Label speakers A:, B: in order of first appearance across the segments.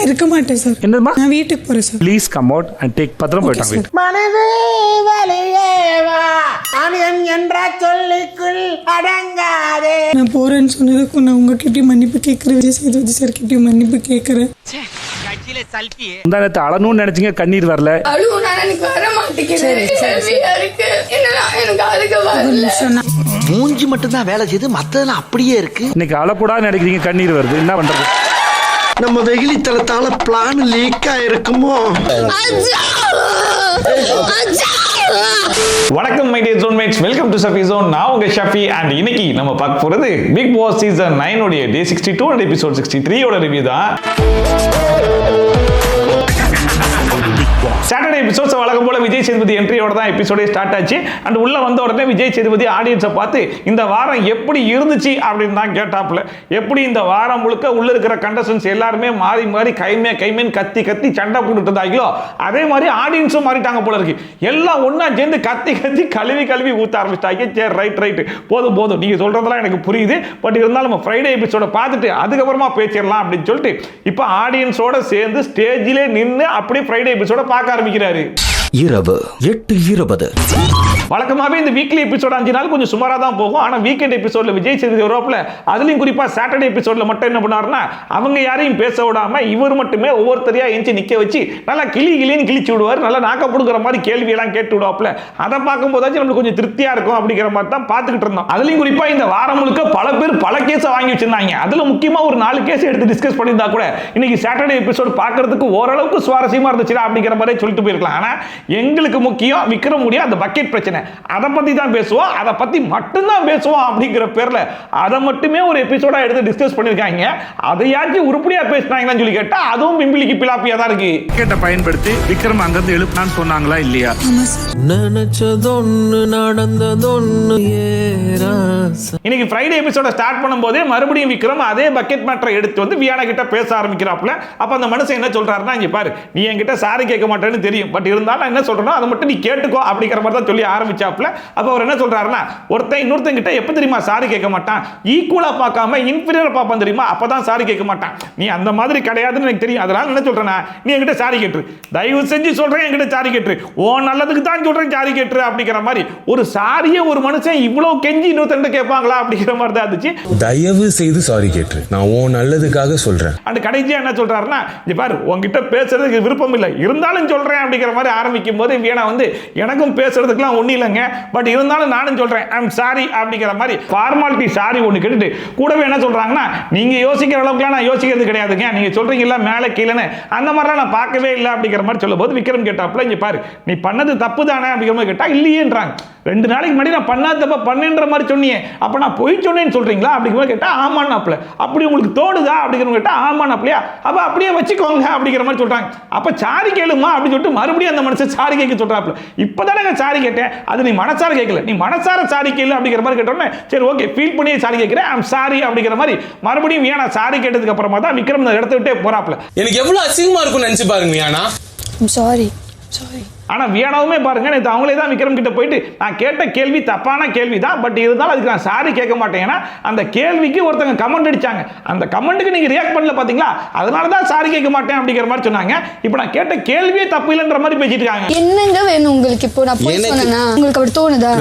A: நான் இருக்க மாட்டேன் சார்.
B: என்னமா?
A: நான் வீட்டுக்கு போறேன் sir.
B: Please come out and take. பத்திரம் போயிட்டாங்க.
C: மனது வலியேவா ஆனியன் என்ற சொல்லுக்குள் அடங்காதே.
A: நான் போறேன்னு சொன்னதுக்கும் நான் உங்ககிட்ட மன்னிப்பு கேட்கிறேன். விஜய் சேதுபதி சார் கிட்ட மன்னிப்பு கேட்கிறேன்.
B: இந்த நேரத்தை அழணும்னு நினைச்சீங்க, கண்ணீர் வரல.
C: மூஞ்சி மட்டும் தான் வேலை செய்து, மத்ததெல்லாம் அப்படியே இருக்கு.
B: இன்னைக்கு அழக்கூடாதுன்னு நினைக்கிறீங்க, கண்ணீர் வருது. என்ன பண்றது?
C: நம்ம வெகுளி தளத்தால பிளான் லீக் ஆயிருக்குமோ?
D: வணக்கம் my dear zonemates, welcome to Shafi zone. நான் உங்க ஷஃபி. அண்ட் இன்னைக்கு நம்ம பார்க்க போறது பிக் பாஸ் சீசன் 9 உடைய டே 62 அண்ட் எபிசோட் 63 ஓட ரிவ்யூ தான். சாட்டர்டே எபிசோட்ஸ் வழக்கம் போல விஜய் சேதுபதி என்ட்ரியோட தான் எபிசோடே ஸ்டார்ட் ஆச்சு. அண்ட் உள்ள வந்த உடனே விஜய் சேதுபதி ஆடியன்ஸை பார்த்து இந்த வாரம் எப்படி இருந்துச்சு அப்படின்னு தான் கேட்டாப்ல. எப்படி இந்த வாரம் முழுக்க உள்ள இருக்கிற கண்டஸ்டன்ஸ் எல்லாருமே மாறி மாறி கைமேன் கத்தி கத்தி சண்டை போட்டுட்டு இருந்தாங்களோ, அதே மாதிரி ஆடியன்ஸும் மாறிட்டாங்க போல இருக்கு. எல்லாம் ஒன்னா சேர்ந்து கத்தி கத்தி கழுவி ஊத்த ஆரம்பிச்சிட்டாங்க. சரி ரைட் போதும் நீங்க சொல்றதெல்லாம் எனக்கு புரியுது. பட் இருந்தாலும் நம்ம ஃப்ரைடே எபிசோட பார்த்துட்டு அதுக்கப்புறமா பேசிடலாம் அப்படின்னு சொல்லிட்டு இப்போ ஆடியன்ஸோட சேர்ந்து ஸ்டேஜிலே நின்று அப்படியே ஃப்ரைடே எபிசோட பார்க்க ஆரம்பிக்கிறாரு.
E: இரவு 8:20.
D: வழக்கமாகவே இந்த வீக்லி எபிசோட் 5 நாள் கொஞ்சம் சுமாராக தான் போகும். ஆனால் வீக்கெண்ட் எபிசோட்ல விஜய் சேதுபதி யூரோப்பில், அதுலயும் குறிப்பா சாட்டர்டே எபிசோட்ல மட்டும் என்ன பண்ணாருன்னா, அவங்க யாரையும் பேச விடாம இவர் மட்டுமே ஒவ்வொருத்தரையா எஞ்சி நிக்க வச்சு நல்லா கிளின்னு கிழிச்சு விடுவார். நல்லா நாக்க புடுங்குற மாதிரி கேள்வி எல்லாம் கேட்டு விடுவாப்ல. அதை பார்க்கும் போதாச்சும் நம்மளுக்கு கொஞ்சம் திருப்தியா இருக்கும் அப்படிங்கிற மாதிரி தான் பார்த்துக்கிட்டு இருந்தோம். அதுலயும் குறிப்பா இந்த வாரம் முழுக்க பல பேர் பல கேஸை வாங்கி வச்சிருந்தாங்க. அதுல முக்கியமா ஒரு 4 கேஸ் எடுத்து டிஸ்கஸ் பண்ணியிருந்தா கூட இன்னைக்கு சாட்டர்டே எபிசோட் பார்க்கறதுக்கு ஓரளவுக்கு சுவாரஸ்யமா இருந்துச்சு அப்படிங்கிற மாதிரி சொல்லிட்டு போயிருக்கலாம். ஆனா எங்களுக்கு முக்கியம் விக்ரமுடைய அந்த பக்கெட் பிரச்சனை. அதை பத்தி தான் பேசுவோம், அதை பத்தி மட்டும்தான் பேசுவோம் அப்படிங்கிற பேர்ல அதை மட்டுமே ஒரு எபிசோடா எடுத்து டிஸ்கஸ் பண்ணிருக்காங்க. அதையாச்சும் உருப்படியா பேசினாங்கன்னு சொல்லி கேட்டா அதுவும் பிம்பிளிக்கு பிலாப்பியா தான் இருக்கு.
B: கேட்ட பயன்படுத்தி விக்ரம் அங்கிருந்து எழுப்பினான்னு சொன்னாங்களா இல்லையா?
E: நினைச்சதொன்னு நடந்ததொன்னு.
D: இன்னைக்கு ஃப்ரைடே எபிசோட ஸ்டார்ட் பண்ணும்போதே மறுபடியும் விக்ரம் அதே பக்கெட் மேட்டரை எடுத்து வந்து வியானா கிட்ட பேச ஆரம்பிக்கிறாப்ல. அப்ப அந்த மனுஷன் என்ன சொல்றாருன்னா, இங்க பாரு, நீ என்கிட்ட சாரி கேட்க மாட்டேன்னு தெரியும், பட் இருந்தாலும் என்ன சொல்றேனோ அதை மட்டும் நீ கேட்டுக்கோ அப்படிங்கிற மாதிரி தான் சொல்லி ஆரம்பிச்சாப்ல. அப்ப அவர் என்ன சொல்றாருன்னா, ஒருத்தன் இன்னொருத்தன் கிட்ட எப்ப தெரியுமா சாரி கேட்க மாட்டான், ஈக்குவலா பார்க்காம இன்ஃபீரியரா பார்ப்பான் தெரியுமா, அப்பதான் சாரி கேட்க மாட்டான். நீ அந்த மாதிரி கிடையாதுன்னு எனக்கு தெரியும். அதனால என்ன சொல்றேன்னா, நீ என்கிட்ட சாரி கேட்டு, தயவு செஞ்சு சொல்றேன் என்கிட்ட சாரி கேட்டு, ஓ நல்லதுக்கு தான் சொல்றேன் சாரி கேட்டு அப்படிங்கிற மாதிரி. ஒரு சாரியை ஒரு மனுஷன் இவ்வளவு கெஞ்சி இன்னொருத்தன் கேட்பாங்களா அப்படிங்கிற மாதிரி தான் இருந்துச்சு.
F: தயவு செய்து சாரி கேட்டு, நான் ஓ நல்லதுக்காக சொல்றேன்.
D: அந்த கடைசியா என்ன சொல்றாருன்னா, இங்க பாரு, உன்கிட்ட பேசுறதுக்கு விருப்பம் இல்லை, இருந்தாலும் சொல்றேன் அப்படிங்கிற மாதிரி ஆரம்பிக்கும் போது வீணா வந்து எனக்கும் பேசுறதுக்குலாம் ஒன்றும் இல்லைங்க, பட் இருந்தாலும் நானும் சொல்றேன் ஐ எம் சாரி அப்படிங்கிற மாதிரி ஃபார்மாலிட்டி சாரி ஒன்று கேட்டுட்டு கூடவே என்ன சொல்றாங்கன்னா, நீங்க யோசிக்கிற அளவுக்குலாம் நான் யோசிக்கிறது கிடையாதுங்க, நீங்க சொல்றீங்களா மேலே கீழேன்னு, அந்த மாதிரிலாம் நான் பார்க்கவே இல்லை அப்படிங்கிற மாதிரி சொல்லும் போது விக்ரம் கேட்டாப்புல, இங்க பாரு நீ பண்ணது தப்பு தானே அப்படிங்கிற மாதிரி கேட்டா இல்லையேன்றாங்க. 2 நாளைக்கு முன்னாடி நான் பண்ணாத தப்ப பண்ணேன்ற மாதிரி சொன்னீங்க, அப்ப நான் பொய் சொன்னேன்னு சொல்றீங்களா அப்படிங்கிற மாதிரி கேட்டா ஆமான்னாப்ல. அப்படி உங்களுக்கு தோடுதா அப்படிங்கிற கேட்டா ஆமான்னாப்லையா, அப்ப அப்படியே வச்சுக்கோங்க அப்படிங்கிற மாதிரி சொல்றாங்க. அப்ப சாரி கேளுமா அப்படின்னு சொல்லிட்டு மறுபடியும் அந்த மனுஷன் சாரி கேட்க சொல்றாப்ல. இப்பதானே சாரி கேட்டேன், அது நீ மனசார கேட்கல, நீ மனசார சாரி கேளு அப்படிங்கிற மாதிரி கேட்டோன்னே சரி ஓகே ஃபீல் பண்ணி சாரி கேட்கிறேன் ஐ எம் சாரி அப்படிங்கிற மாதிரி மறுபடியும் வியானா சாரி கேட்டதுக்கு அப்புறமா தான் விக்ரம் அந்த இடத்த விட்டே போறாப்ல.
F: எனக்கு எவ்வளவு அசிங்கமா இருக்கும் நினைச்சு பாருங்க வியானா.
A: சாரி.
D: ஆனா வியானாவுமே பாருங்க, நேற்று அவங்களே தான் விக்ரம் கிட்ட போயிட்டு நான் கேட்ட கேள்வி தப்பான கேள்வி தான், பட் இருந்தாலும் அதுக்கு நான் சாரி கேட்க மாட்டேன், ஏன்னா அந்த கேள்விக்கு ஒருத்தங்க கமெண்ட் அடிச்சாங்க, அந்த கமெண்ட்டுக்கு நீங்க ரியாக்ட் பண்ணல பாத்தீங்களா, அதனால தான் சாரி கேட்க மாட்டேன் அப்படிங்கிற மாதிரி சொன்னாங்க. இப்போ நான் கேட்ட கேள்வியே தப்பு இல்லைன்ற மாதிரி பேசிட்டு இருக்காங்க.
G: என்னங்க வேணும் உங்களுக்கு? இப்போ நான் போய் சொன்னேனா உங்களுக்கு அப்படி தோணுதா?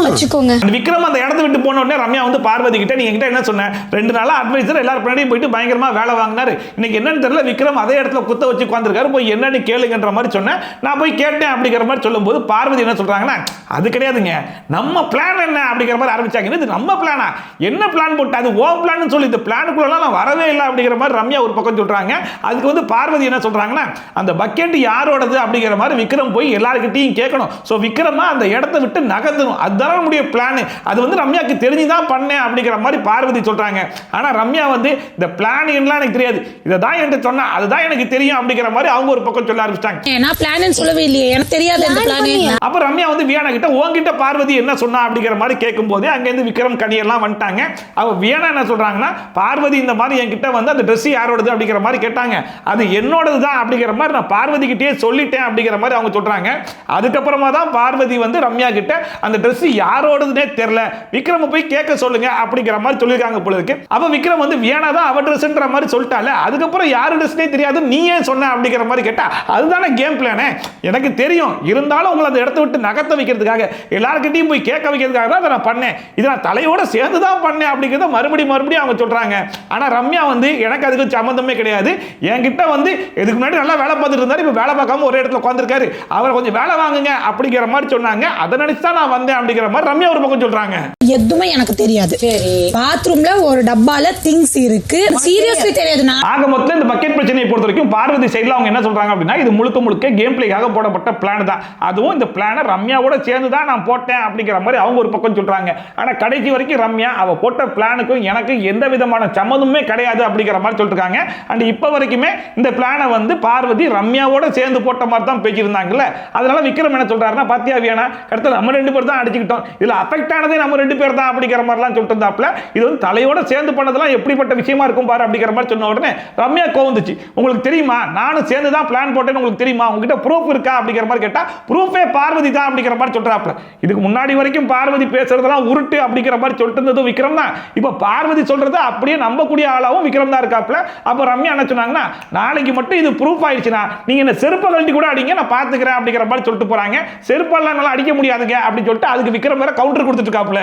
G: வச்சுக்கோங்க.
D: விக்ரம் அந்த இடத்த விட்டு போன உடனே ரம்யா வந்து பார்வதி கிட்ட நீ என்கிட்ட என்ன சொன்ன, 2 நாளா அட்வைசர் எல்லாரும் பின்னாடியும் போயிட்டு பயங்கரமா வேலை வாங்கினாரு, இன்னைக்கு என்னன்னு தெரியல விக்ரம் அதே இடத்துல குத்த வச்சு உட்கார்ந்திருக்காரு, போய் என்னன்னு கேளுங்கன்ற மாதிரி சொன்னேன். நான் போய் கேட்டேன் அப்படிங்கிற மாதிரி சொல்லும்போது பார்வதி என்ன சொல்றாங்கன்னா, அது கிடையாதுங்க, நம்ம பிளான் என்ன அப்படிங்கிற மாதிரி ஆரம்பிச்சாங்க. இது நம்ம பிளானா, என்ன பிளான் போட்டு அது ஓ பிளான் சொல்லி இந்த பிளானுக்குள்ள நான் வரவே இல்லை அப்படிங்கிற மாதிரி ரம்யா ஒரு பக்கம் சொல்றாங்க. அதுக்கு வந்து பார்வதி என்ன சொல்றாங்கன்னா, அந்த பக்கெட் யாரோடது அப்படிங்கிற மாதிரி விக்ரம் போய் எல்லார்கிட்டையும் கேட்கணும், ஸோ விக்ரமா அந்த இடத்த விட்டு நகர்த்தணும், அதுதான் நம்முடைய பிளான், அது வந்து ரம்யாக்கு தெரிஞ்சுதான் பண்ணேன் அப்படிங்கிற மாதிரி பார்வதி சொல்றாங்க. ஆனா ரம்யா வந்து இந்த பிளான் எல்லாம் எனக்கு தெரியாது, இதை தான் என்கிட்ட சொன்னா அதுதான் எனக்கு தெரியும் அப்படிங்கிற மாதிரி அவங்க ஒரு பக்கம் சொல்ல ஆரம்பிச்சிட்டாங்க.
H: நான் பிளான் சொல்லவே இல்லையே, எனக்கு தெரியாது இந்த பிளான்.
D: அப்ப ரம்யா வந்து வியானா கிட்ட உன்கிட்ட பார்வதி என்ன சொன்னா அப்படிங்கிற மாதிரி கேட்கும் போது அங்க இருந்து விக்ரம் கனியெல்லாம் வந்துட்டாங்க. அவ வியானா என்ன சொல்றாங்கன்னா, பார்வதி இந்த மாதிரி என்கிட்ட வந்து அந்த Dress யாரோடது அப்படிங்கிற மாதிரி கேட்டாங்க. அது என்னோடது தான் அப்படிங்கிற மாதிரி நான் பார்வதி கிட்டே சொல்லிட்டேன் அப்படிங்கிற மாதிரி அவங்க சொல்றாங்க. அதுக்கப்புறமா தான் பார்வதி வந்து ரம்யா கிட்ட அந்த Dress யாரோடதுனே தெரியல, விக்ரம் போய் கேட்க சொல்லுங்க அப்படிங்கிற மாதிரி சொல்லிருக்காங்க போல இருக்கு. அப்ப விக்ரம் வந்து வியானா தான் அவ Dressன்ற மாதிரி சொல்லிட்டால, அதுக்கப்புறம் யாரு Dressனே தெரியாது நீ ஏன் சொன்ன அப்படிங்கிற மாதிரி கேட்டா, அதுதானே கேம் பிளானே, எனக்கு தெரியும், இருந்தாலும் உங்களை அந்த இடத்தை விட்டு நகர்த்த வைக்கிறதுக்காக எல்லார்கிட்டையும் போய் கேட்க வைக்கிறதுக்காக தான் நான் பண்ணேன், இதை நான் தலையோட சேர்ந்து தான் பண்ணேன் அப்படிங்கிறத மறுபடியும் அவங்க சொல்றாங்க. ஆனா ரம்யா வந்து எனக்கு அதுக்கு சம்பந்தமே கிடையாது, என்கிட்ட வந்து இதுக்கு முன்னாடி நல்லா வேலை பார்த்துட்டு இருந்தாரு, இப்ப வேலை பார்க்காம ஒரே இடத்துல உட்கார்ந்திருக்காரு, அவரை கொஞ்சம் வேலை வாங்குங்க அப்படிங்கிற மாதிரி சொன்னாங்க. அதை நினைச்சு தான் நான் வந்தேன் அப்படிங்கிற மாதிரி ரம்யா ஒரு பக்கம் சொல்றாங்க.
H: எதுவுமே எனக்கு தெரியாது. சரி, பாத்ரூம்ல ஒரு டப்பால திங்ஸ் இருக்கு, சீரியஸ்லி தெரியாது.
D: ஆக மொத்தம் இந்த பக்கெட் பிரச்சனையை பொறுத்த வரைக்கும் பார்வதி சைடுல அவங்க என்ன சொல்றாங்க அப்படின்னா, இது முழுக்க முழுக்க கேம் பிளேக்காக போடப்பட்ட பிளான் தான், அதுவும் இந்த பிளானை ரம்யாவோட சேர்ந்து தான் நான் போட்டேன் அப்படிங்கிற மாதிரி அவங்க ஒரு பக்கம் சொல்றாங்க. ஆனா கடைசி வரைக்கும் ரம்யா அவ போட்ட பிளானுக்கும் எனக்கு எந்த விதமான சம்மந்தமே கிடையாது அப்படிங்கிற மாதிரி சொல்லிருக்காங்க. அண்ட் இப்ப வரைக்குமே இந்த பிளானை வந்து பார்வதி ரம்யாவோட சேர்ந்து போட்ட மாதிரி தான் பேசியிருந்தாங்கல்ல. அதனால விக்ரம் என்ன சொல்றாருன்னா, பாத்தியா வியானா, அடுத்து நம்ம 2 பேர் தான் அடிச்சுக்கிட்டோம், இதுல அஃபெக்ட் ஆனதே நம்ம 2 பேர் தான் அப்படிங்கிற மாதிரிலாம் சொல்லிட்டு இருந்தாப்ல. இது வந்து தலையோட சேர்ந்து பண்ணதெல்லாம் எப்படிப்பட்ட விஷயமா இருக்கும் பாரு அப்படிங்கிற மாதிரி சொன்ன உடனே ரம்யா கோவந்துச்சு. உங்களுக்கு தெரியுமா நானும் சேர்ந்து தான் பிளான் போட்டேன்னு உங்களுக்கு தெரியுமா, உங்ககிட்ட ப்ரூஃப் இருக்கா அப்படிங்கிற மாதிரி கேட்டா, ப்ரூஃபே பார்வதி தான் அப்படிங்கிற மாதிரி சொல்றாப்ல. இதுக்கு முன்னாடி வரைக்கும் பார்வதி பேசுறதெல்லாம் உருட்டு அப்படிங்கிற மாதிரி சொல்லிட்டு இருந்தது விக்ரம் தான். இப்ப பார்வதி சொல்றது அப்படியே நம்பக்கூடிய ஆளாவும் விக்ரம் தான் இருக்காப்ல. அப்ப ரம்யா என்ன சொன்னாங்கன்னா, நாளைக்கு மட்டும் இது ப்ரூஃப் ஆயிடுச்சுனா நீங்க என்ன செருப்ப கழட்டி கூட அடிங்க, நான் பாத்துக்கிறேன் அப்படிங்கிற மாதிரி சொல்லிட்டு போறாங்க. செருப்பெல்லாம் நல்லா அடிக்க முடியாதுங்க அப்படின்னு சொல்லிட்டு அதுக்கு விக்ரம் வேற கவுண்டர் கொடுத்துட்டு இருக்காப்ல.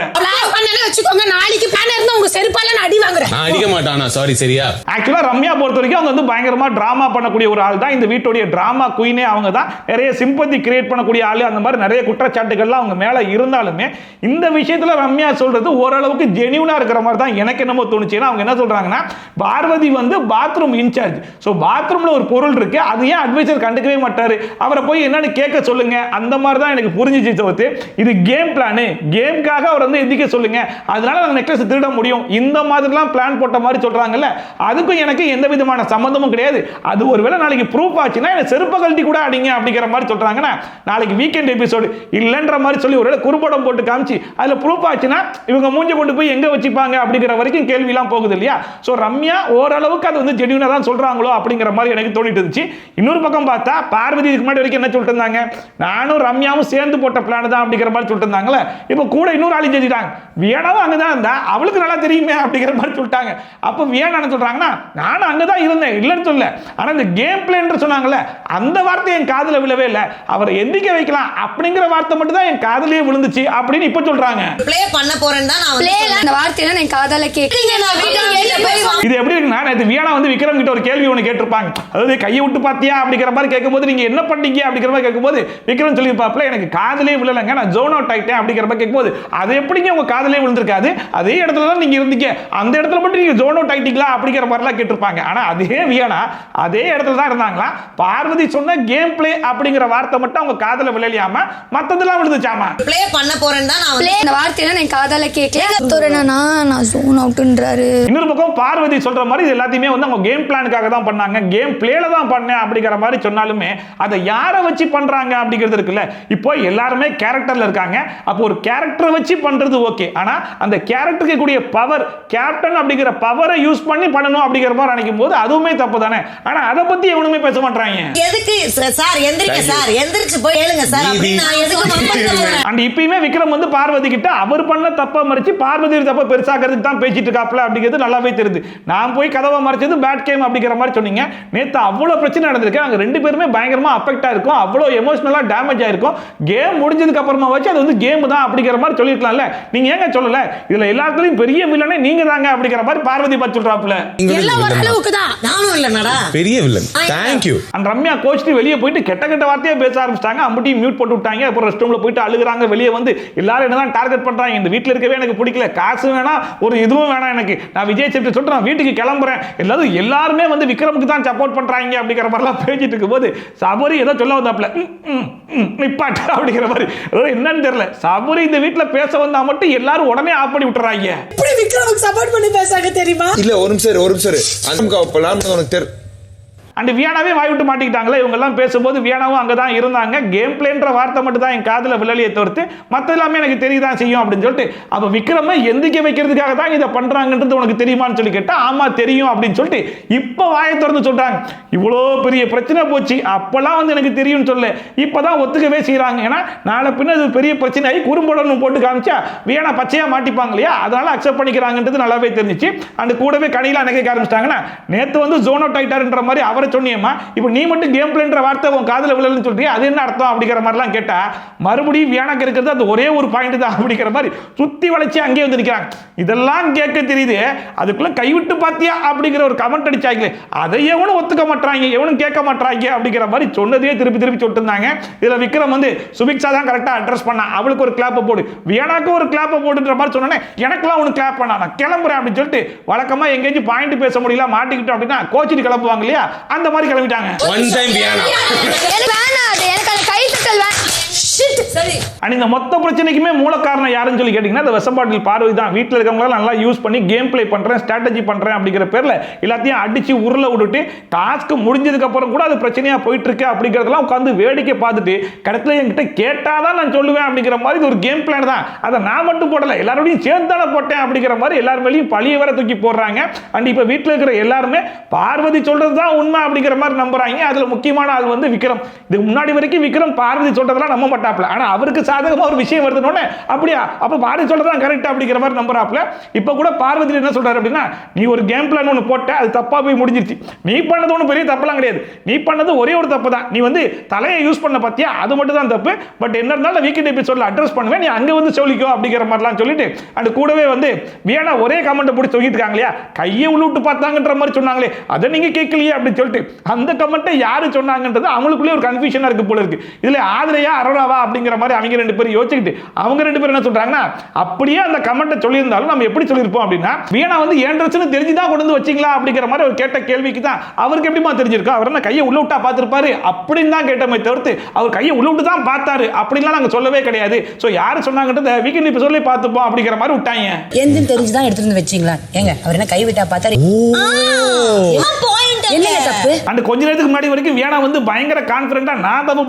H: வச்சுக்கோங்க, நாளைக்கு பிளான் இருந்தா உங்க செருப்பால நான் அடி வாங்குறேன்.
F: நான் அடிக்க மாட்டானா, சாரி சரியா.
D: ஆக்சுவலா ரம்யா பொறுத்த வரைக்கும் அவங்க வந்து பயங்கரமா டிராமா பண்ணக்கூடிய ஒரு ஆள் தான், இந்த வீட்டுடைய டிராமா குயினே அவங்க தான், நிறைய சிம்பத்தி கிரியேட் பண்ணக்கூடிய ஆளு, அந்த மாதிரி நிறைய குற்றச்சாட்டுகள்லாம் அவங்க மேல இருந்தாலுமே இந்த விஷயத்துல ரம்யா சொல்றது ஓரளவுக்கு ஜெனியூனா இருக்கிற மாதிரி தான் எனக்கு என்னமோ தோணுச்சு. அவங்க என்ன சொல்றாங்கன்னா, பார்வதி வந்து பாத்ரூம் இன்சார்ஜ், ஸோ பாத்ரூம்ல ஒரு பொருள் இருக்கு, அது ஏன் அட்வைசர் கண்டுக்கவே மாட்டாரு, அவரை போய் என்னன்னு கேட்க சொல்லுங்க, அந்த மாதிரி தான் எனக்கு புரிஞ்சிச்சு தவிர்த்து இது கேம் பிளான், கேம்காக அவர் வந்து எதிக்க சொல்லுங்க, அதனால நாங்கள் நெக்லஸ் திருட முடியும், இந்த மாதிரிலாம் பிளான் போட்ட மாதிரி சொல்றாங்கல்ல, அதுக்கும் எனக்கு எந்த விதமான சம்பந்தமும் கிடையாது. அது ஒருவேளை நாளைக்கு ப்ரூஃப் ஆச்சுன்னா என்ன செருப்ப கழட்டி கூட அடிங்க அப்படிங்கிற மாதிரி சொல்றாங்கன்னா, நாளைக்கு வீக்கெண்ட் எபிசோடு இல்லைன்ற மாதிரி சொல்லி ஒரு குறும்படம் போட்டு காமிச்சு அதுல ப்ரூஃப் ஆச்சுன்னா இவங்க மூஞ்ச கொண்டு போய் எங்க வச்சுப்பாங்க அப்படிங்கிற வரைக்கும் கேள்விலாம் போகுது இல்லையா. ஸோ ரம்யா ஓரளவுக்கு அது வந்து ஜெனியூனா தான் சொல்றாங்களோ அப்படிங்கிற மாதிரி எனக்கு தோணிட்டு இருந்துச்சு. இன்னொரு பக்கம் பார்த்தா பார்வதி இதுக்கு முன்னாடி வரைக்கும் என்ன சொல்லிட்டு இருந்தாங்க, நானும் ரம்யாவும் சேர்ந்து போட்ட பிளான் தான் அப்படிங்கிற மாதிரி சொல்லிட்டு இருந்தாங்களே, இப்போ கூட இன்னொரு ஆளு செஞ்சுட்டாங்க, வியானாவும் அங்கதான் இருந்தா, அவளுக்கு நல்லா தெரியுமே அப்படிங்கிற மாதிரி சொல்லிட்டாங்க. அப்போ வியானா என்ன சொல்றாங்கன்னா, நானும் அங்கதான் இருந்தேன் இல்லைன்னு சொல்ல, ஆனா இந்த கேம் பிளேன் சொன்னாங்கல்ல அந்த வார்த்தை என் காதுல விழவே இல்லை, அவரை எந்திக்க வைக்கலாம் அப்படிங்கிற வார்த்தை மட்டும் தான் என் காதுலயே விழுந்துச்சு அப்படின்னு இப்ப சொல்றாங்க.
H: ப்ளே பண்ண போறேன்னு தான் நான்
G: பிளே அந்த வார்த்தையை நான் காதால கேக்குறீங்க.
D: இது எப்படி இருக்குன்னா, நேத்து வியானா வந்து விக்ரம் கிட்ட ஒரு கேள்வி ஒன்று கேட்டிருப்பாங்க, அதாவது கையை விட்டு பாத்தியா அப்படிங்கிற மாதிரி கேட்கும்போது நீங்க என்ன பண்ணீங்க அப்படிங்கிற மாதிரி கேட்கும்போது விக்ரம் சொல்லியிருப்பாப்ல, எனக்கு காதலே விழலைங்க, நான் ஜோன் அவுட் ஆயிட்டேன் அப்படிங்கிற மாதிரி கேட்கும்போது, அது எப்படிங்க உங்க காதலே விழுந்திருக்காது, அதே இடத்துல தான் நீங்க இருந்தீங்க, அந்த இடத்துல மட்டும் நீங்க ஜோன் அவுட் ஆயிட்டீங்களா அப்படிங்கிற மாதிரிலாம் கேட்டிருப்பாங்க. ஆனா அதே வியானா அதே இடத்துல தான் இருந்தாங்களா, பார்வதி சொன்ன கேம் பிளே அப்படிங்கிற வார்த்தை மட்டும் அவங்க காதல விழலையாம மத்ததெல்லாம் விழுந்துச்சாமா.
H: ப்ளே பண்ண போறேன்னு தான் நான்
G: பிளே அந்த வார்த்தையை நான் காதால கேட்கல, நான் ஜோன் அவுட்ன்றாரு.
D: இன்னொரு பக்கம் பார்வதி சொல்ற மாதிரி இது எல்லாத்தையுமே வந்து அவங்க கேம் பிளானுக்காக தான் பண்ணாங்க, கேம் பிளேல தான் பண்ணேன் அப்படிங்கிற மாதிரி சொன்னாலுமே அதை யாரை வச்சு பண்றாங்க அப்படிங்கிறது இருக்குல்ல. இப்போ எல்லாருமே கேரக்டர்ல இருக்காங்க, அப்போ ஒரு கேரக்டரை வச்சு பண்றது ஓகே, ஆனா அந்த கேரக்டருக்கு கூடிய பவர், கேப்டன் அப்படிங்கிற பவரை யூஸ் பண்ணி பண்ணணும் அப்படிங்கிற மாதிரி நினைக்கும் போது அதுவுமே தப்பு தானே. ஆனா அதை பத்தி எவனுமே பேச மாட்டாங்க.
H: எதுக்கு சார் எந்திரிங்க சார், எந்திரிச்சு போய் கேளுங்க சார் அப்படி நான் எதுக்கு மம்பட்டறேன்.
D: அண்ட் இப்பயுமே விக்ரம் வந்து பார்வதி கிட்ட அவர் பண்ண தப்ப மறைச்சு பார்வதி தப்ப பெருசாக்கிறதுக்கு தான் பேசிட்டு இருக்காப்ல அப்படிங்கிறது நல்லாவே தெரியுது. நான் போய் கதவை மறைச்சது பேட் கேம் அப்படிங்கிற மாதிரி சொன்னீங்க, நேத்து அவ்வளவு பிரச்சனை நடந்திருக்கு, அங்க 2 பேருமே பயங்கரமா அஃபெக்ட் ஆயிருக்கும், அவ்வளவு எமோஷனலா டேமேஜ் ஆயிருக்கும், கேம் முடிஞ்சதுக்கு அப்புறமா வச்சு அது வந்து கேம் தான் அப்படிங்கிற மாதிரி சொல்லிருக்கலாம்ல, நீங்க ஏங்க சொல்லல, இதுல எல்லாத்துலயும் பெரிய வில்லனே நீங்க தாங்க அப்படிங்கிற மாதிரி பார்வதி பார்த்து சொல்றாப்ல.
H: எல்லாம் ஒரு அளவுக்கு தான், நானும் இல்லனடா
F: பெரிய villain. Thank you.
D: And Ramya கோச்சிட்டு வெளியே போயிட்டு கெட்ட கெட்ட வார்த்தையா பேச ஆரம்பிச்சிட்டாங்க, அம்புட்டி மியூட் போட்டு விட்டாங்க. அப்புறம் ரெஸ்ட் ரூம்ல போயிட்டு அழுகுறாங்க, வெளியே வந்து எல்லாரும் என்னதான் டார்கெட் பண்றாங்க, இந்த வீட்டுல இருக்கவே எனக்கு பிடிக்கல, காசு வேணாம் ஒரு இதுவும் வேணாம், எனக்கு நான் விஜய் சேட்டு சொல்லிட்டு நான் வீட்டுக்கு கிளம்புறேன், எல்லாருமே வந்து விக்ரமுக்கு தான் சப்போர்ட் பண்றாங்க அப்படிங்கிற மாதிரிலாம் பேசிட்டு இருக்கும்போது சபரி ஏதோ சொல்ல வந்தாப்ல, நிப்பாட்டு அப்படிங்கிற மாதிரி என்னன்னு தெரியல. சபரி இந்த வீட்டுல பேச வந்தா மட்டும் எல்லாரும் உடனே ஆஃப் பண்ணி விட்டுறாங்க.
H: எப்படி விக்ரமுக்கு சப்போர்ட் பண்ணி பேசாங்க தெரியுமா?
F: இல்ல ஒரு நிமிஷம் அந்த பிளான் உனக்கு
D: அண்ட் வியானாவே வாய் விட்டு மாட்டிக்கிட்டாங்களே. இவங்க எல்லாம் பேசும்போது வியானாவும் அங்கே தான் இருந்தாங்க. கேம் பிளேன்ற வார்த்தை மட்டும் தான் என் காதில் விழலியை தவிர்த்து மற்ற எல்லாமே எனக்கு தெரியதான் செய்யும் அப்படின்னு சொல்லிட்டு, அப்போ விக்ரமை எந்திக்க வைக்கிறதுக்காக தான் இதை பண்றாங்கன்றது உனக்கு தெரியுமான்னு சொல்லி கேட்டா ஆமா தெரியும் அப்படின்னு சொல்லிட்டு இப்போ வாயை திறந்து சொல்றாங்க. இவ்வளோ பெரிய பிரச்சனை போச்சு, அப்பெல்லாம் வந்து எனக்கு தெரியும்னு சொல்ல இப்பதான் ஒத்துக்கவே செய்யறாங்க. ஏன்னா நாளை பின்ன இது பெரிய பிரச்சனை குறும்படணும் போட்டு காமிச்சா வியானா பச்சையா மாட்டிப்பாங்க இல்லையா, அதனால அக்செப்ட் பண்ணிக்கிறாங்கன்றது நல்லாவே தெரிஞ்சிச்சு. அந்த கூடவே கணில நினைக்க ஆரம்பிச்சிட்டாங்கன்னா நேத்து வந்து ஜோன் அவுட் ஆயிட்டாருன்ற மாதிரி அவரை சொன்னியம்மா, இப்போ நீ மட்டும் கேம் பிளேன்ற வார்த்தை உன் காதுல விழலன்னு சொல்றியா, அது என்ன அர்த்தம் அப்படிங்கிற மாதிரிலாம் கேட்டா மறுபடியும் வியானாக்கு இருக்கிறது அது ஒரே ஒரு பாயிண்ட் தான் அப்படிங்கிற மாதிரி சுத்தி வளைச்சு அங்கேயே வந்து நிற்கிறாங்க. இதெல்லாம் கேட்க தெரியுது, அதுக்குள்ள கைவிட்டு பாத்தியா அப்படிங்கிற ஒரு கமெண்ட் அடிச்சாங்களே, அதை எவனும் ஒத்துக்க மாட்டாங்க, எவனும் கேட்க மாட்டாங்க அப்படிங்கிற மாதிரி சொன்னதே திருப்பி திருப்பி சொல்லிட்டு இருந்தாங்க. இதுல விக்ரம் வந்து சுபிக்ஷா தான் கரெக்டா அட்ரஸ் பண்ணா, அவளுக்கு ஒரு கிளாப்பை போடு, வியானாக்கு ஒரு கிளாப்பை போடுன்ற மாதிரி சொன்னோன்னே எனக்கெல்லாம் ஒன்று கிளாப் பண்ணா, நான் கிளம்புறேன் அப்படின்னு சொல்லிட்டு வழக்கமா எங்கேயும் பாயிண்ட் பேச முடியல மாட்டிக்கிட்டோம் அப்படின்னா கோச்சிட்டு கிளம்புவாங்க இல்லையா, அந்த மாதிரி கிளம்பிட்டாங்க. இந்த மொத்த பிரச்சனைக்குமே மூல காரணம் யாருன்னு சொல்லி கேட்டீங்கன்னா அந்த விஷப்பாட்டில் பார்வதி தான். வீட்டில் இருக்கவங்க நல்லா யூஸ் பண்ணி கேம் பிளே பண்றேன், ஸ்ட்ராட்டஜி பண்றேன் அப்படிங்கிற பேர்ல எல்லாத்தையும் அடிச்சு உருள விட்டுட்டு டாஸ்க் முடிஞ்சதுக்கு அப்புறம் கூட அது பிரச்சனையா போயிட்டு இருக்கு அப்படிங்கறதெல்லாம் உட்காந்து வேடிக்கை பார்த்துட்டு கடைசியில் என்கிட்ட கேட்டாதான் நான் சொல்லுவேன் அப்படிங்கிற மாதிரி ஒரு கேம் பிளான் தான். அதை நான் மட்டும் போடல, எல்லாரோடையும் சேர்ந்து தானே போட்டேன் அப்படிங்கிற மாதிரி எல்லார் மேலேயும் பழிய வர தூக்கி போடுறாங்க. அண்ட் இப்ப வீட்டில் இருக்கிற எல்லாருமே பார்வதி சொல்றது தான் உண்மை அப்படிங்கிற மாதிரி நம்புறாங்க. அதுல முக்கியமான ஆள் வந்து விக்ரம். இதுக்கு முன்னாடி வரைக்கும் விக்ரம் பார்வதி சொல்றதெல்லாம் நம்ப மாட்டாப்ல, ஆனா அவருக்கு சாதகமா ஒரு விஷயம் வருதுன்னு அப்படியா அப்ப பார்வதி சொல்றதான் கரெக்ட் அப்படிங்கிற மாதிரி நம்புறாப்ல. இப்ப கூட பார்வதி என்ன சொல்றாரு அப்படின்னா, நீ ஒரு கேம் பிளான் ஒன்று போட்ட, அது தப்பா போய் முடிஞ்சிருச்சு, நீ பண்ணது ஒன்றும் பெரிய தப்பெல்லாம் கிடையாது, நீ பண்ணது ஒரே ஒரு தப்பு தான், நீ வந்து தலையை யூஸ் பண்ண பத்தியா அது மட்டும் தான் தப்பு, பட் என்ன இருந்தாலும் வீக்கெண்ட் எபிசோட்ல அட்ரஸ் பண்ணுவேன், நீ அங்க வந்து சொல்லிக்கோ அப்படிங்கிற மாதிரிலாம் சொல்லிட்டு அது கூடவே வந்து வியானா ஒரே கமெண்ட் போட்டு சொல்லிட்டு இருக்காங்க இல்லையா, கையை உள்ளிட்டு பார்த்தாங்கன்ற மாதிரி சொன்னாங்களே அதை நீங்க கேட்கலையே அப்படின்னு சொல்லிட்டு அந்த கமெண்ட்டை யாரு சொன்னாங்கன்றது அவங்களுக்குள்ளே ஒரு கன்ஃபியூஷனா இருக்கு போல இருக்கு. இதுல ஆதிரையா அரோராவா அப்படிங்கிற மாதிரி அவங்க ரெண்டு பேரும் யோசிச்சுக்கிட்டு அவங்க ரெண்டு பேரும் என்ன சொல்றாங்கன்னா, அப்படியே அந்த கமெண்ட்டை சொல்லியிருந்தாலும் நம்ம எப்படி சொல்லியிருப்போம் அப்படின்னா, வியானா வந்து ஏன் ட்ரெஸ்னு தெரிஞ்சுதான் கொண்டு வந்து வச்சிங்களா அப்படிங்கிற மாதிரி அவர் கேட்ட கேள்விக்கு தான் அவருக்கு எப்படிமா தெரிஞ்சிருக்கா, அவர் என்ன கையை உள்ள விட்டா பார்த்திருப்பாரு அப்படின்னு தான் கேட்டமே தவிர்த்து அவர் கையை உள்ள விட்டு தான் பார்த்தாரு அப்படின்லாம் நாங்க சொல்லவே கிடையாது. சோ யாரு சொன்னாங்கன்றத வீக்கெண்ட் எபிசோட்ல பார்த்துப்போம் அப்படிங்கிற மாதிரி விட்டாங்க.
I: எந்தின் தெரிஞ்சு தான் எடுத்துட்டு வந்து வச்சிங்களா, ஏங்க அவர் என்ன கை விட்டா பார்த்தாரு,
D: அந்த கொஞ்ச நேரத்துக்கு முன்னாடி வரைக்கும் வியானா வந்து பயங்கர கான்ஃபிடென்ட்டா நான் தப்பு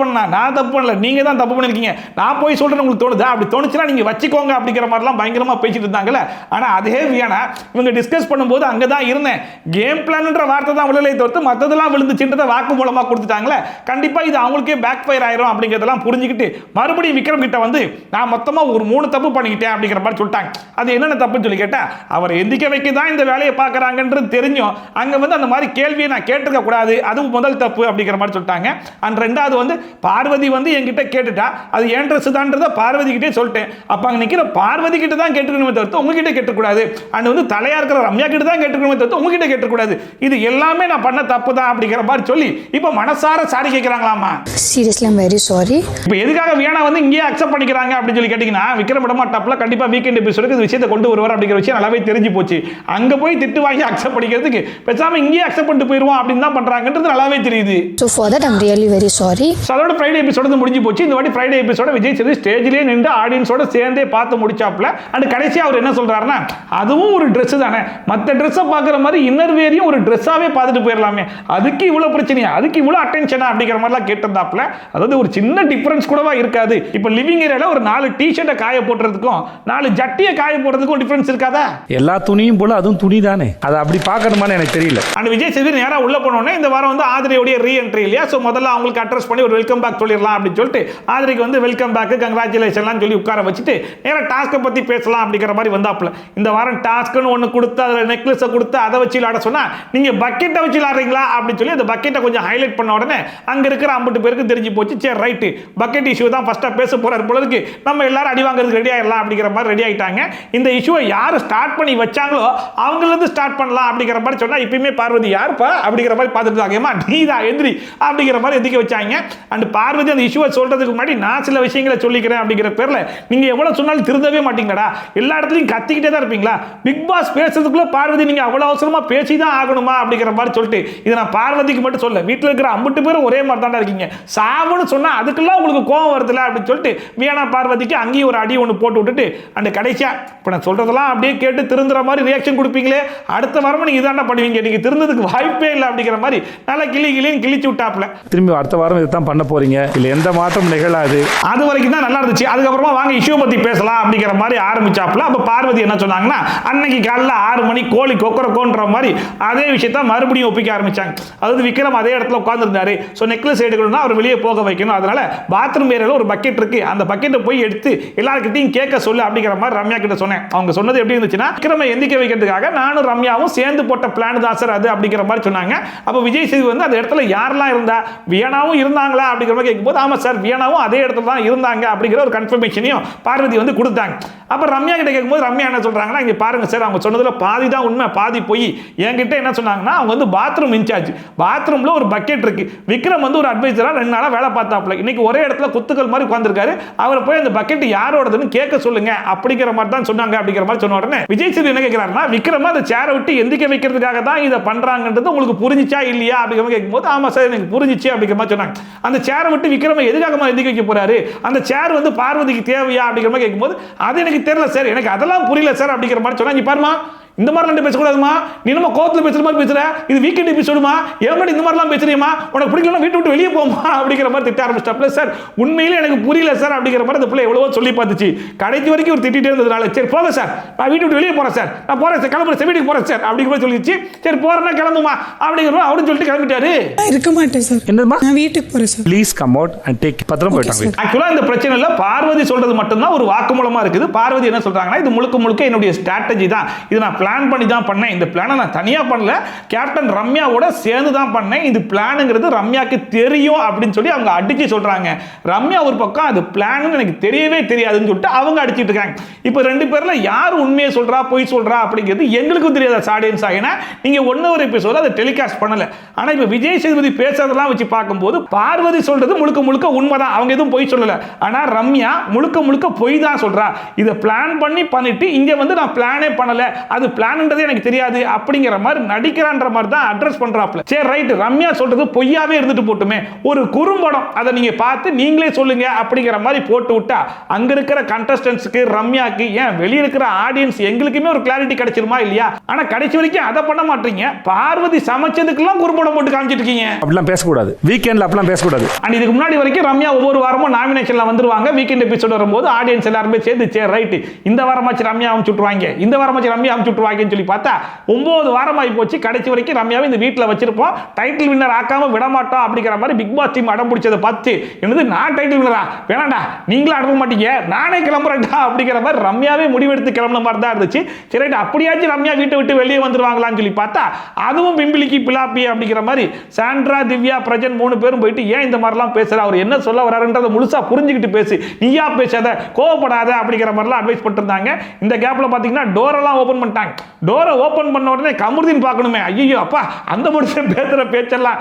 D: பண்ணல, நீங்க தான் தப்பு பண்ணிருக்கீங்க, நான் போய் சொல்றேன் உங்களுக்கு தோணுதா, அப்படி தோணுச்சுன்னா நீங்க வச்சுக்கோங்க அப்படிங்கிற மாதிரிலாம் பயங்கரமா பேசிட்டு இருந்தாங்கல்ல. ஆனா அதே வியானா இவங்க டிஸ்கஸ் பண்ணும்போது அங்க தான் இருந்தேன், கேம் பிளான்ன்ற வார்த்தை தான் விழலை தவிர்த்து மற்றதெல்லாம் விழுந்துச்சுன்றத வாக்கு மூலமா கொடுத்துட்டாங்களே, கண்டிப்பா இது அவங்களுக்கே பேக் ஃபயர் ஆயிரும் அப்படிங்கிறதெல்லாம் புரிஞ்சுக்கிட்டு மறுபடியும் விக்ரம் கிட்ட வந்து நான் மொத்தமா ஒரு 3 தப்பு பண்ணிக்கிட்டேன் அப்படிங்கிற மாதிரி சொல்லிட்டாங்க. அது என்னென்ன தப்புன்னு சொல்லி கேட்டா, அவர் எந்திக்க வைக்க தான் இந்த வேலையை பார்க்கறாங்கன்றது தெரிஞ்சும் அங்க வந்து அந்த மாதிரி கேள்வியை நான் கேட்டிருக்க கூடாது, அதுவும் முதல் தப்பு அப்படிங்கிற மாதிரி சொல்லிட்டாங்க. அண்ட் ரெண்டாவது வந்து பார்வதி வந்து என்கிட்ட கேட்டுட்டா, அது ஏன் ட்ரெஸ் தான்றத பார்வதி கிட்டே சொல்லிட்டேன், அப்ப அங்க நிக்கிற பார்வதி கிட்ட தான் கேட்டுக்கணுமே தவிர்த்து உங்ககிட்ட கேட்டக்கூடாது, அண்ட் வந்து தலையா இருக்கிற ரம்யா கிட்ட தான் கேட்டுக்கணுமே தவிர்த்து உங்ககிட்ட கேட்டக்கூடாது, இது எல்லாமே நான் பண்ண தப்பு தான் அப்படிங்கிற மாதிரி சொல்லி இப்ப மனசார சாரி கேட்கறாங்களாமா.
G: Seriously I am very sorry.
D: இப்போ எதுக்காக வியானா வந்து இங்கேயே அக்செப்ட் பண்ணிக்கிறாங்க அப்படின்னு சொல்லி கேட்டீங்கன்னா, விக்ரம் விடமாட்டாப்ல கண்டிப்பா வீக்கெண்ட் எபிசோடுக்கு இந்த விஷயத்தை கொண்டு வருவார் அப்படிங்கிற விஷயம் நல்லாவே தெரிஞ்சு போச்சு. அங்க போய் திட்டு வாங்கி அக்செப்ட் பண்ணிக்கிறதுக்கு பேசாம இங்கேயே அக்செப்ட் பண்ணிட்டு போயிருவோம் அப்படின்னு தான் பண்றாங்கன்றது நல்லாவே தெரியுது.
G: So for that I'm really very sorry.
D: அதோட ஃப்ரைடே எபிசோடு முடிஞ்சு போச்சு. இந்த வாட்டி ஃப்ரைடே எபிசோட விஜய் சேது ஸ்டேஜ்லயே நின்று ஆடியன்ஸோட சேர்ந்தே பார்த்து முடிச்சாப்ல. அண்ட் கடைசியா அவர் என்ன சொல்றாருன்னா, அதுவும் ஒரு ட்ரெஸ் தானே, மற்ற ட்ரெஸ்ஸை பார்க்குற மாதிரி இன்னர் வேரியும் ஒரு ட்ரெஸ்ஸாவே பார்த்துட்டு போயிடலாமே, அதுக்கு இவ்வளவு பிரச்சனையா, அதுக்கு இவ்வளவு அட்டென்ஷனா அப்படிங்கிற மாதிரிலாம் கேட்டிருந்தாப்ல. அதாவது ஒரு சின்ன டிஃபரன்ஸ் கூடவா இருக்காது, இப்போ லிவிங் ஏரியால ஒரு 4 டிஷர்ட்டை காய போடுறதுக்கும் 4 ஜட்டியை காய போடுறதுக்கும் டிஃபரன்ஸ் இருக்காதா?
B: எல்லா துணியும் போல அதுவும் துணி தானே, அதை அப்படி பார்க்கணுமான்னு எனக்கு தெரியல.
D: அண்ட் விஜய் சேது நேரா உள்ள போனோடனே இந்த வாரம் வந்து ஆதிரையோட ரீஎன்ட்ரி இல்லையா, ஸோ முதல்ல அவங்களுக்கு அட்ரஸ் பண்ணி ஒரு வெல்கம் பேக் சொல்லிடலாம் அப்படின்னு சொல்லிட்டு ஆதிரைக்கு வந்து வெல்கம் பேக் கங்க்ராச்சுலேஷன்லாம் சொல்லி உட்கார வச்சுட்டு நேராக டாஸ்க்கை பற்றி பேசலாம் அப்படிங்கிற மாதிரி வந்தாப்புல. இந்த வாரம் டாஸ்க்குன்னு ஒன்று கொடுத்து அதில் நெக்லஸை கொடுத்து அதை வச்சு விளாட சொன்னா நீங்கள் பக்கெட்டை வச்சு விளாடுறீங்களா அப்படின்னு சொல்லி அந்த பக்கெட்டை கொஞ்சம் ஹைலைட் பண்ண உடனே அங்கே இருக்கிற 50 பேருக்கு தெரிஞ்சு போச்சு, சரி ரைட்டு பக்கெட் இஷ்யூ தான் ஃபர்ஸ்ட்டாக பேச போறாரு போல இருக்கு, நம்ம எல்லாரும் அடி வாங்குறதுக்கு ரெடி ஆகிடலாம் அப்படிங்கிற மாதிரி ரெடி ஆகிட்டாங்க. இந்த இஷ்யூவை யார் ஸ்டார்ட் பண்ணி வச்சாங்களோ அவங்களிருந்து ஸ்டார்ட் பண்ணலாம் அப்படிங்கிற மாதிரி சொன்னால் இப்பயுமே பார்வதி யாருப்பா அப்படிங்கிற மாதிரி பார்த்துட்டு இருக்காங்க, நீ தான் எந்திரி அப்படிங்கிற மாதிரி எதிர்க்க வச்சாங்க. அண்ட் பார்வதி அந்த இஷ்யூவை சொல்றதுக்கு முன்னாடி நான் சில விஷயங்களை சொல்லிக்கிறேன் அப்படிங்கிற பேர்ல நீங்க எவ்வளவு சொன்னாலும் திருந்தவே மாட்டீங்களா? எல்லா இடத்துலயும் கத்திக்கிட்டே தான் இருப்பீங்களா? பிக் பாஸ் பேசுறதுக்குள்ள பார்வதி நீங்க அவ்வளவு அவசரமா பேசிதான் ஆகணுமா அப்படிங்கிற மாதிரி சொல்லிட்டு இதை நான் பார்வதிக்கு மட்டும் சொல்ல, வீட்டில் இருக்கிற 50 பேரும் ஒரே மாதிரி தான் இருக்கீங்க. சாவுன்னு சொன்னா அதுக்கெல்லாம் உங்களுக்கு கோவம் வருதுல அப்படின்னு சொல்லிட்டு வீணா பார்வதிக்கு அங்கேயும் ஒரு அடி ஒன்று போட்டு விட்டுட்டு அந்த கடைசியா இப்போ நான் சொல்றதெல்லாம் அப்படியே கேட்டு திருந்துற மாதிரி ரியாக்ஷன் கொடுப்பீங்களே, அடுத்த வாரமும் நீங்க இதாண்டா பண்ணுவீங்க, நீங்க திருந்ததுக்கு வாய்ப்பே இல்லை அப்படிங்கிற மாதிரி நல்லா கிளின்னு கிழிச்சு விட்டாப்ல.
B: திரும்பி அடுத்த வாரம் இதுதான் பண்ண போறீங்க, இல்ல எந்த மாற்றம் நிகழாது.
D: அது வரைக்கும் தான் நல்லா இருந்துச்சு. அதுக்கப்புறமா வாங்க இஷ்யூ பத்தி பேசலாம் அப்படிங்கிற மாதிரி ஆரம்பிச்சாப்ல. அப்ப பார்வதி என்ன சொன்னாங்கன்னா, அன்னைக்கு காலைல 6 மணி கோழி கொக்கரக்கோன்ற மாதிரி அதே விஷயத்த மறுபடியும் ஒப்பிக்க ஆரம்பிச்சாங்க. அதாவது விக்ரம் அதே இடத்துல உட்கார்ந்துருந்தாரு, ஸோ நெக்லஸ் எடுக்கணும்னா அவர் வெளியே போக வைக்கணும், அதனால பாத்ரூம் ஏரியாவில் ஒரு பக்கெட் இருக்கு, அந்த பக்கெட்டை போய் எடுத்து எல்லாருக்கிட்டையும் கேட்க சொல்லு அப்படிங்கிற மாதிரி ரம்யா கிட்ட சொன்னேன். அவங்க சொன்னது எப்படி இருந்துச்சுன்னா, விக்ரமை எந்திக்க வைக்கிறதுக்காக நானும் ரம்யாவும் சேர்ந்து போட்ட பிளான் தான் சார் அது அப்படிங்கிற மாதிரி சொன்னாங்க. அப்போ விஜய் சேது வந்து அந்த இடத்துல யாரெல்லாம் இருந்தா, வியனாவும் இருந்தாங்களா அப்படிங்கிற மாதிரி கேட்கும்போது, ஆமா சார் வியனாவும் அதே இடத்துல தான் இருந்தாங்க அப்படிங்கிற ஒரு கன்ஃபர்மேஷனையும் பார்வதி வந்து கொடுத்தாங்க. அப்போ ரம்யா கிட்ட கேட்கும்போது ரம்யா என்ன சொல்றாங்கன்னா, இங்க பாருங்க சார், அவங்க சொன்னதுல பாதி தான் உண்மை பாதி போய். என்கிட்ட என்ன சொன்னாங்கன்னா, அவங்க வந்து பாத்ரூம் இன்சார்ஜ், பாத்ரூம்ல ஒரு பக்கெட் இருக்கு, விக்ரம் வந்து ஒரு அட்வைசரா 2 நாளா வேலை பார்த்தாப்ல, இன்னைக்கு ஒரே இடத்துல குத்துக்கள் மாதிரி உட்கார்ந்திருக்காரு, அவரை போய் அந்த பக்கெட் யாரோடதுன்னு கேட்க சொல்லுங்க அப்படிங்கிற மாதிரி தான் சொன்னாங்க அப்படிங்கிற மாதிரி சொன்ன உடனே விஜய் சேது என்ன கேட்கிறாருன்னா, விக்ரம அந்த சேரை விட்டு எந்திக்க வைக்கிறதுக்காக தான் இதை பண்றாங்கன்றது உங்களுக்கு புரிஞ்சிச்சா இல்லையா அப்படிங்கிற மாதிரி கேட்கும்போது, ஆமா சார் எனக்கு புரிஞ்சிச்சு அப்படிங்கிற மாதிரி சொன்னாங்க. அந்த சேரை விட்டு விக்ரம எதுக்காக எந்திக்க வைக்க போறாரு, அந்த சேர் வந்து பார்வதிக்கு தேவையா அப்படிங்கிற மாதிரி கேட்கும்போது, அது எனக்கு தெரியல சார், எனக்கு அதெல்லாம் புரியல சார் அப்படிங்கிற மாதிரி சொன்னாங்க. பாருமா, இந்த மாதிரி ரெண்டு பேசக்கூடாதுமா, நீ நம்ம கோவத்தில் பேசுற மாதிரி பேசுற, இது வீக்கெண்ட் எபிசோடுமா, ஏன் இந்த மாதிரிலாம் பேசுறியமா, உனக்கு பிடிக்கலன்னா வீட்டு விட்டு வெளியே போமா அப்படிங்கிற மாதிரி திட்ட ஆரம்பிச்சிட்டாப்ல. சார் உண்மையிலே எனக்கு புரியல சார் அப்படிங்கிற மாதிரி அந்த பிள்ளை எவ்வளவோ சொல்லி பார்த்துச்சு. கடைசி வரைக்கும் ஒரு திட்டிகிட்டே இருந்ததுனால, சரி போங்க சார், நான் வீட்டு விட்டு வெளியே போறேன் சார், நான் போறேன் சார், கிளம்புறேன் வீட்டுக்கு போறேன் சார் அப்படிங்கிற மாதிரி சொல்லிச்சு. சரி போறேன்னா கிளம்புமா அப்படிங்கிற மாதிரி அவரும் சொல்லிட்டு கிளம்பிட்டாரு.
A: இருக்க மாட்டேன் சார்,
B: என்னமா
A: நான் வீட்டுக்கு போறேன் sir,
B: please come out and take. பத்திரம் போயிட்டாங்க.
D: ஆக்சுவலா இந்த பிரச்சனை இல்ல, பார்வதி சொல்றது மட்டும்தான் ஒரு வாக்குமூலமா இருக்குது. பார்வதி என்ன சொல்றாங்கன்னா, இது முழுக்க முழுக்க என்னுடைய ஸ்ட்ராட்டஜி தான், இது நான் பிளான் பண்ணி தான் பண்ணேன், இந்த பிளானை நான் தனியா பண்ணல, கேப்டன் ரம்யாவோட சேர்ந்து தான் பண்ணேன், இது பிளானுங்கிறது ரம்யாக்கு தெரியும் அப்படின்னு சொல்லி அவங்க அடிச்சு சொல்றாங்க. ரம்யா ஒரு பக்கம் அது பிளான்னு எனக்கு தெரியவே தெரியாதுன்னு சொல்லிட்டு அவங்க அடிச்சிட்டு இருக்காங்க. இப்போ 2 பேர்ல யார் உண்மையை சொல்றா பொய் சொல்றா அப்படிங்கிறது எங்களுக்கும் தெரியாது ஆடியன்ஸ். ஏன்னா நீங்க 1 hour எபிசோட் அதை டெலிகாஸ்ட் பண்ணல. ஆனா இப்போ விஜய் சேதுபதி பேசுறதெல்லாம் வச்சு பார்க்கும்போது பார்வதி சொல்றது முழுக்க முழுக்க உண்மைதான், அவங்க எதுவும் பொய் சொல்லல. ஆனா ரம்யா முழுக்க முழுக்க பொய் தான் சொல்றா. இதை பிளான் பண்ணிட்டு இங்க வந்து நான் பிளானே பண்ணல, அது பிளான்ன்றதே எனக்கு தெரியாது அப்படிங்கிற மாதிரி நடிக்கிறான்ற மாதிரி தான் அட்ரஸ் பண்றாப்ல. சரி ரைட், ரம்யா சொல்றது பொய்யாவே இருந்துட்டு போட்டுமே, ஒரு குறும்படம் அதை நீங்க பார்த்து நீங்களே சொல்லுங்க அப்படிங்கிற மாதிரி போட்டு விட்டா அங்க இருக்கிற கண்டஸ்டன்ட்ஸ்க்கு, ரம்யாக்கு, ஏன் வெளிய இருக்கிற ஆடியன்ஸ் எங்களுக்குமே ஒரு கிளாரிட்டி கிடைச்சிருமா இல்லையா? ஆனா கடைசி வரைக்கும் அதை பண்ண மாட்டீங்க. பார்வதி சமைச்சதுக்கெல்லாம் குறும்படம் போட்டு காமிச்சிட்டு இருக்கீங்க.
B: அப்படிலாம் பேசக்கூடாது, வீக்கெண்ட்ல அப்படிலாம் பேசக்கூடாது.
D: அண்ட் இதுக்கு முன்னாடி வரைக்கும் ரம்யா ஒவ்வொரு வாரமும் நாமினேஷன்ல வந்துருவாங்க, வீக்கெண்ட் எபிசோட் வரும்போது ஆடியன்ஸ் எல்லாருமே சேர்ந்து சரி ரைட் இந்த வாரமாச்சு ரம்யா அமுச்சுட்டுவாங்க, இந்த வாரமாச்சு ரம்யா அமுச்சுட்டுவாங்கன்னு சொல்லி பார்த்தா 9 வாரம் ஆகி போச்சு. கடைசி வரைக்கும் ரம்யாவை இந்த வீட்டில் வச்சிருப்போம், டைட்டில் வின்னர் ஆக்காம விட மாட்டோம் அப்படிங்கிற மாதிரி பிக் பாஸ் டீம் அடம் பிடிச்சதை பார்த்து, என்னது நான் டைட்டில் வின்னரா, வேணாண்டா நீங்களும் அனுப்ப மாட்டீங்க, நானே கிளம்புறேன்டா அப்படிங்கிற மாதிரி ரம்யாவே முடிவெடுத்து கிளம்புன மாதிரி தான் இருந்துச்சு. சரி அப்படியாச்சும் ரம்யா வீட்டை விட்டு வெளியே வந்துருவாங்களான்னு சொல்லி பார்த்தா அதுவும் பிம்பிளிக்கு பிலாப்பி அப்படிங்கிற மாதிரி சாண்ட்ரா, திவ்யா, பிரஜன் 3 பேரும் போயிட்டு ஏன் இந்த மாதிரிலாம் பேசுற, அவர் என்ன சொல்ல வராருன்றதை முழுசா புரிஞ்சுக்கிட்டு பேசு, நீயா பேசாத, கோவப்படாத அப்படிங்கிற மாதிரிலாம் அட்வைஸ் பண்ணிருந்தாங்க. இந்த கேப்ல பாத்தீங்கன்னா டோரெல்லாம் ஓபன் பண்ணிட்டாங்க. டோரை ஓபன் பண்ண உடனே கமருதீன் பார்க்கணுமே, ஐயோ அப்பா அந்த மனுஷன் பேசுற பேச்செல்லாம்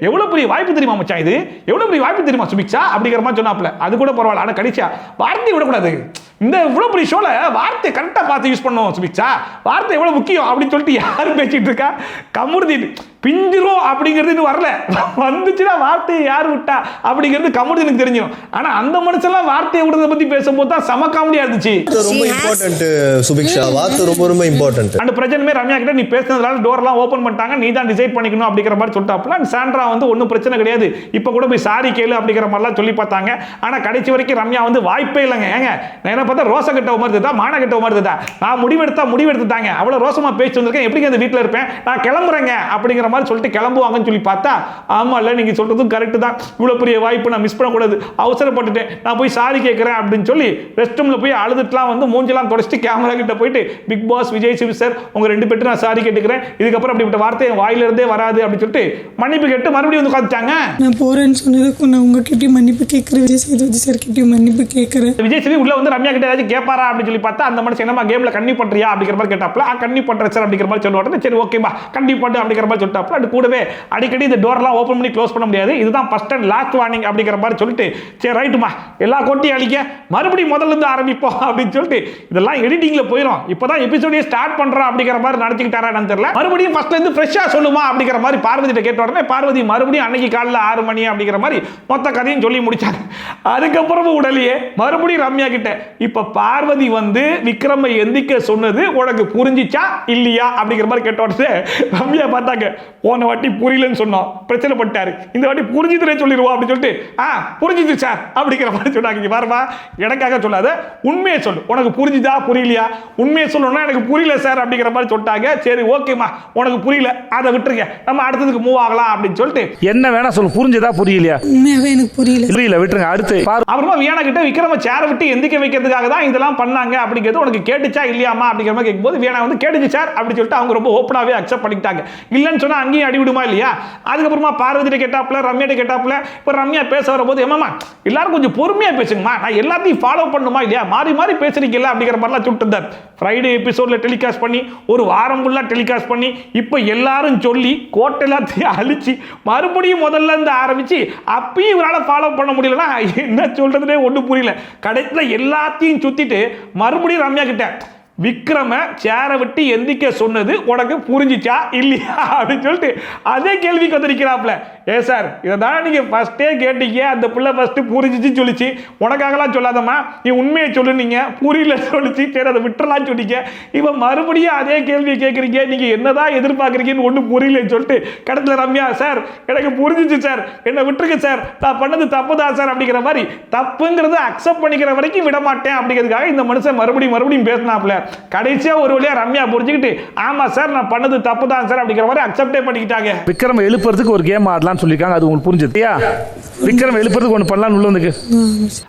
D: எவ்வளவு பெரிய வாய்ப்பு தெரியுமா மச்சான், இது எவ்வளவு பெரிய வாய்ப்பு தெரியுமா சுபிக்ஷா அப்படிங்கிற மாதிரி சொன்னாப்ல. அது கூட பரவாயில்ல, ஆனா கடிச்சா வார்த்தை விடக்கூடாது, இந்த இவ்வளவு பெரிய ஷோல வார்த்தை கரெக்டா பார்த்து யூஸ் பண்ணுவோம் சுபிக்ஷா, வார்த்தை எவ்வளவு முக்கியம் அப்படின்னு சொல்லிட்டு யாரும் பேசிட்டு இருக்கா? கமருதீன் பிஞ்சிரும் அப்படிங்கிறது வரல, வந்துச்சுன்னா வார்த்தையை யார் விட்டா அப்படிங்கிறது கமருதீனுக்கு தெரிஞ்சிடும். ஆனா அந்த மனுஷெல்லாம் வார்த்தையை விடுறத பத்தி பேசும்போது தான் செம காமெடியா இருந்துச்சு.
J: ரொம்ப இம்பார்ட்டன்ட் சுபிக்ஷா, வார்த்தை ரொம்ப ரொம்ப இம்பார்ட்டன்ட்.
D: அந்த பிரச்சனை ரம்யா கிட்ட நீ பேசுனதுனால டோர்லாம் ஓபன் பண்ணிட்டாங்க, நீ தான் டிசைட் பண்ணிக்கணும் அப்படிங்கிற மாதிரி சொல்லிட்டாப்ல. சாண்ட்ரா வந்து ஒன்றும் பிரச்சனை கிடையாது, இப்போ கூட போய் சாரி கேளு அப்படிங்கிற மாதிரிலாம் சொல்லி பார்த்தாங்க. ஆனா கடைசி வரைக்கும் ரம்யா வந்து வாய்ப்பே இல்லைங்க. ஏங்க நான் என்ன பார்த்தா ரோசை கட்ட மாதிரி தான், மான கட்ட மாதிரி தான், நான் முடிவெடுத்தாங்க, அவ்வளவு ரோசமா பேச்சு வந்திருக்கேன், எப்படி அந்த வீட்டில் இருப்பேன், நான் கிளம்புறேங்க அப்படிங்கிற மாதிரி சொல்லிட்டு கிளம்புவாங்கன்னு சொல்லி பார்த்தா ஆமா இல்ல நீங்க சொல்றதும் கரெக்ட் தான், இவ்வளவு பெரிய வாய்ப்பு நான் மிஸ் பண்ணக்கூடாது, அவசரப்பட்டுட்டேன், நான் போய் சாரி கேட்கிறேன் அப்படின்னு சொல்லி ரெஸ்ட் ரூம்ல போய் அழுதுட்டுலாம் வந்து மூஞ்செல்லாம் தொடச்சிட்டு கேமரா கிட்ட போயிட்டு Bigg Boss Vijay Sethu sir உங்க 2 பேருக்கு நான் சாரி கேட்டுக்கிறேன், இதுக்கப்புறம் அப்படிப்பட்ட வார்த்தை என் வாயில இருந்தே வராது அப்படின்னு சொல்லிட்டு மன்னிப்பு கேட்டு மறுபடியும் வந்து உட்காந்துட்டாங்க.
A: நான் போறேன்னு சொன்னதுக்கு நான் உங்ககிட்டயும் மன்னிப்பு கேட்கிறேன், விஜய் சேதுபதி சார் கிட்டயும் மன்னிப்பு கேட்கிறேன்.
D: விஜய் சேது உள்ள வந்து ரம்யா கிட்ட ஏதாச்சும் கேட்பாரா அப்படின்னு சொல்லி பார்த்தா அந்த மனுஷன் என்னமா கேம்ல கண்ணி பண்றியா அப்படிங்கிற மாதிரி கேட்டாப்ல, கண்ணி பண்றேன் சார் அப்படிங்கிற மாதிரி சொல்ல உடனே சரி ஓகேப்பா கண்ணி பண்ணு அப்படிங்கிற மாதிரி சொல்லிட்டாப்ல. விட்டாப்ல. அது கூடவே அடிக்கடி இந்த டோர்லாம் ஓப்பன் பண்ணி க்ளோஸ் பண்ண முடியாது, இதுதான் ஃபர்ஸ்ட் அண்ட் லாஸ்ட் வார்னிங் அப்படிங்கிற மாதிரி சொல்லிட்டு சரி ரைட்டுமா எல்லா கொட்டியும் அழிக்க மறுபடியும் முதல்ல இருந்து ஆரம்பிப்போம் அப்படின்னு சொல்லிட்டு இதெல்லாம் எடிட்டிங்ல போயிடும், இப்பதான் எபிசோடே ஸ்டார்ட் பண்றோம் அப்படிங்கிற மாதிரி நடத்திக்கிட்டாரா தெரியல. மறுபடியும் ஃபர்ஸ்ட்ல இருந்து ஃப்ரெஷ்ஷா சொல்லுமா அப்படிங்கிற மாதிரி பார்வதிட்ட கேட்ட உடனே பார்வதி மறுபடியும் அன்னைக்கு காலைல 6 மணி அப்படிங்கிற மாதிரி மொத்த கதையும் சொல்லி முடிச்சாங்க. அதுக்கப்புறமும் உடலையே மறுபடியும் ரம்யா கிட்ட இப்ப பார்வதி வந்து விக்ரமை எந்திக்க சொன்னது உனக்கு புரிஞ்சிச்சா இல்லையா அப்படிங்கிற மாதிரி கேட்ட உடனே ரம்யா பார்த்தாங்க, போன வாட்டி புரியலன்னு சொன்னோம் பிரச்சனை பட்டாரு, இந்த வாட்டி புரிஞ்சுதுனே சொல்லிடுவோம் அப்படின்னு சொல்லிட்டு புரிஞ்சுது சார் அப்படிங்கிற மாதிரி சொன்னாங்க. பாருமா எனக்காக சொல்லாத உண்மையை சொல்லு, உனக்கு புரிஞ்சுதா புரியலையா, உண்மையை சொல்லணும்னா எனக்கு புரியல சார் அப்படிங்கிற மாதிரி சொல்லிட்டாங்க. சரி ஓகேமா உனக்கு புரியல அதை விட்டுருங்க, நம்ம அடுத்ததுக்கு மூவ் ஆகலாம் அப்படின்னு சொல்லிட்டு
B: என்ன வேணா சொல்லு, புரிஞ்சதா புரியலையா,
A: உண்மையாவே எனக்கு புரியல
B: விட்டுருங்க. அடுத்து
D: அப்புறமா வியானா கிட்ட விக்ரம சேர விட்டு எந்திக்க வைக்கிறதுக்காக தான் இதெல்லாம் பண்ணாங்க அப்படிங்கிறது உனக்கு கேட்டுச்சா இல்லையாமா அப்படிங்கிற மாதிரி கேட்கும்போது வியானா வந்து கேட்டுச்சு சார் அப்படி சொல்லிட்டு அவங்க ரொம்ப ஓப்பனாவே அக்செப்ட் பண்ணிட்டாங்க. இல்லைன்னு சொன்னா அங்கேயும் அடிவிடுமா இல்லையா. அதுக்கப்புறமா பார்வதிட்ட கேட்டாப்ல ரம்யாட்ட கேட்டாப்ல இப்போ ரம்யா பேச வரும்போது ஏமாமா எல்லாரும் கொஞ்சம் பொறுமையா பேசுங்கம்மா, நான் எல்லாத்தையும் ஃபாலோ பண்ணுமா இல்லையா, மாறி மாறி பேசுறீங்கல்ல அப்படிங்கிற மாதிரிலாம் சுட்டுந்தார். ஃப்ரைடே எபிசோட்ல டெலிகாஸ்ட் பண்ணி ஒரு வாரம் ஃபுல்லா டெலிகாஸ்ட் பண்ணி இப்போ எல்லாரும் சொல்லி கோட்டை எல்லாத்தையும் அழிச்சு மறுபடியும் முதல்ல இருந்து ஆரம்பிச்சு அப்பயும் இவரால் ஃபாலோ பண்ண முடியலன்னா என்ன சொல்றதுனே ஒன்றும் புரியல. கடைசியில் எல்லாத்தையும் சுத்திட்டு மறுபடியும் ரம்யா கிட்ட விக்ரம சேரை விட்டு எந்திக்க சொன்னது உனக்கு புரிஞ்சிச்சா இல்லையா அப்படின்னு சொல்லிட்டு அதே கேள்விக்கு வந்திருக்கிறாப்ல. ஏ சார் இதை தானே நீங்கள் ஃபஸ்ட்டே கேட்டீங்க, அந்த பிள்ளை ஃபஸ்ட்டு புரிஞ்சிச்சு சொல்லிச்சு, உனக்காகலாம் சொல்லாதம்மா நீ உண்மையை சொல்லுனீங்க, புரியல சொல்லிச்சு, சரி அதை விட்டுறலாம் சொன்னீங்க, இப்போ மறுபடியும் அதே கேள்வியை கேட்குறீங்க, நீங்கள் என்னதான் எதிர்பார்க்குறீங்கன்னு ஒன்றும் புரியலன்னு சொல்லிட்டு கடத்தில் ரம்யா சார் எனக்கு புரிஞ்சிச்சு சார் என்னை விட்டுருங்க சார் நான் பண்ணது தப்பு தான் சார் அப்படிங்கிற மாதிரி தப்புங்கிறத அக்செப்ட் பண்ணிக்கிற வரைக்கும் விட மாட்டேன் அப்படிங்கிறதுக்காக இந்த மனுஷன் மறுபடியும் பேசினாப்ல. கடைசியா ஒரு வழியா ரம்யா புரிஞ்சுக்கிட்டு ஆமா சார் நான் பண்ணது தப்பு தான் சார் அப்படிங்கிற மாதிரி அக்செப்டே பண்ணிக்கிட்டாங்க.
B: விக்ரம் எழுப்புறதுக்கு ஒரு கேம் ஆடலாம்னு சொல்லிருக்காங்க, அது உங்களுக்கு புரிஞ்சுதியா? விக்ரம் எழுப்புறதுக்கு ஒன்று பண்ணலாம் உள்ள வந்துக்கு.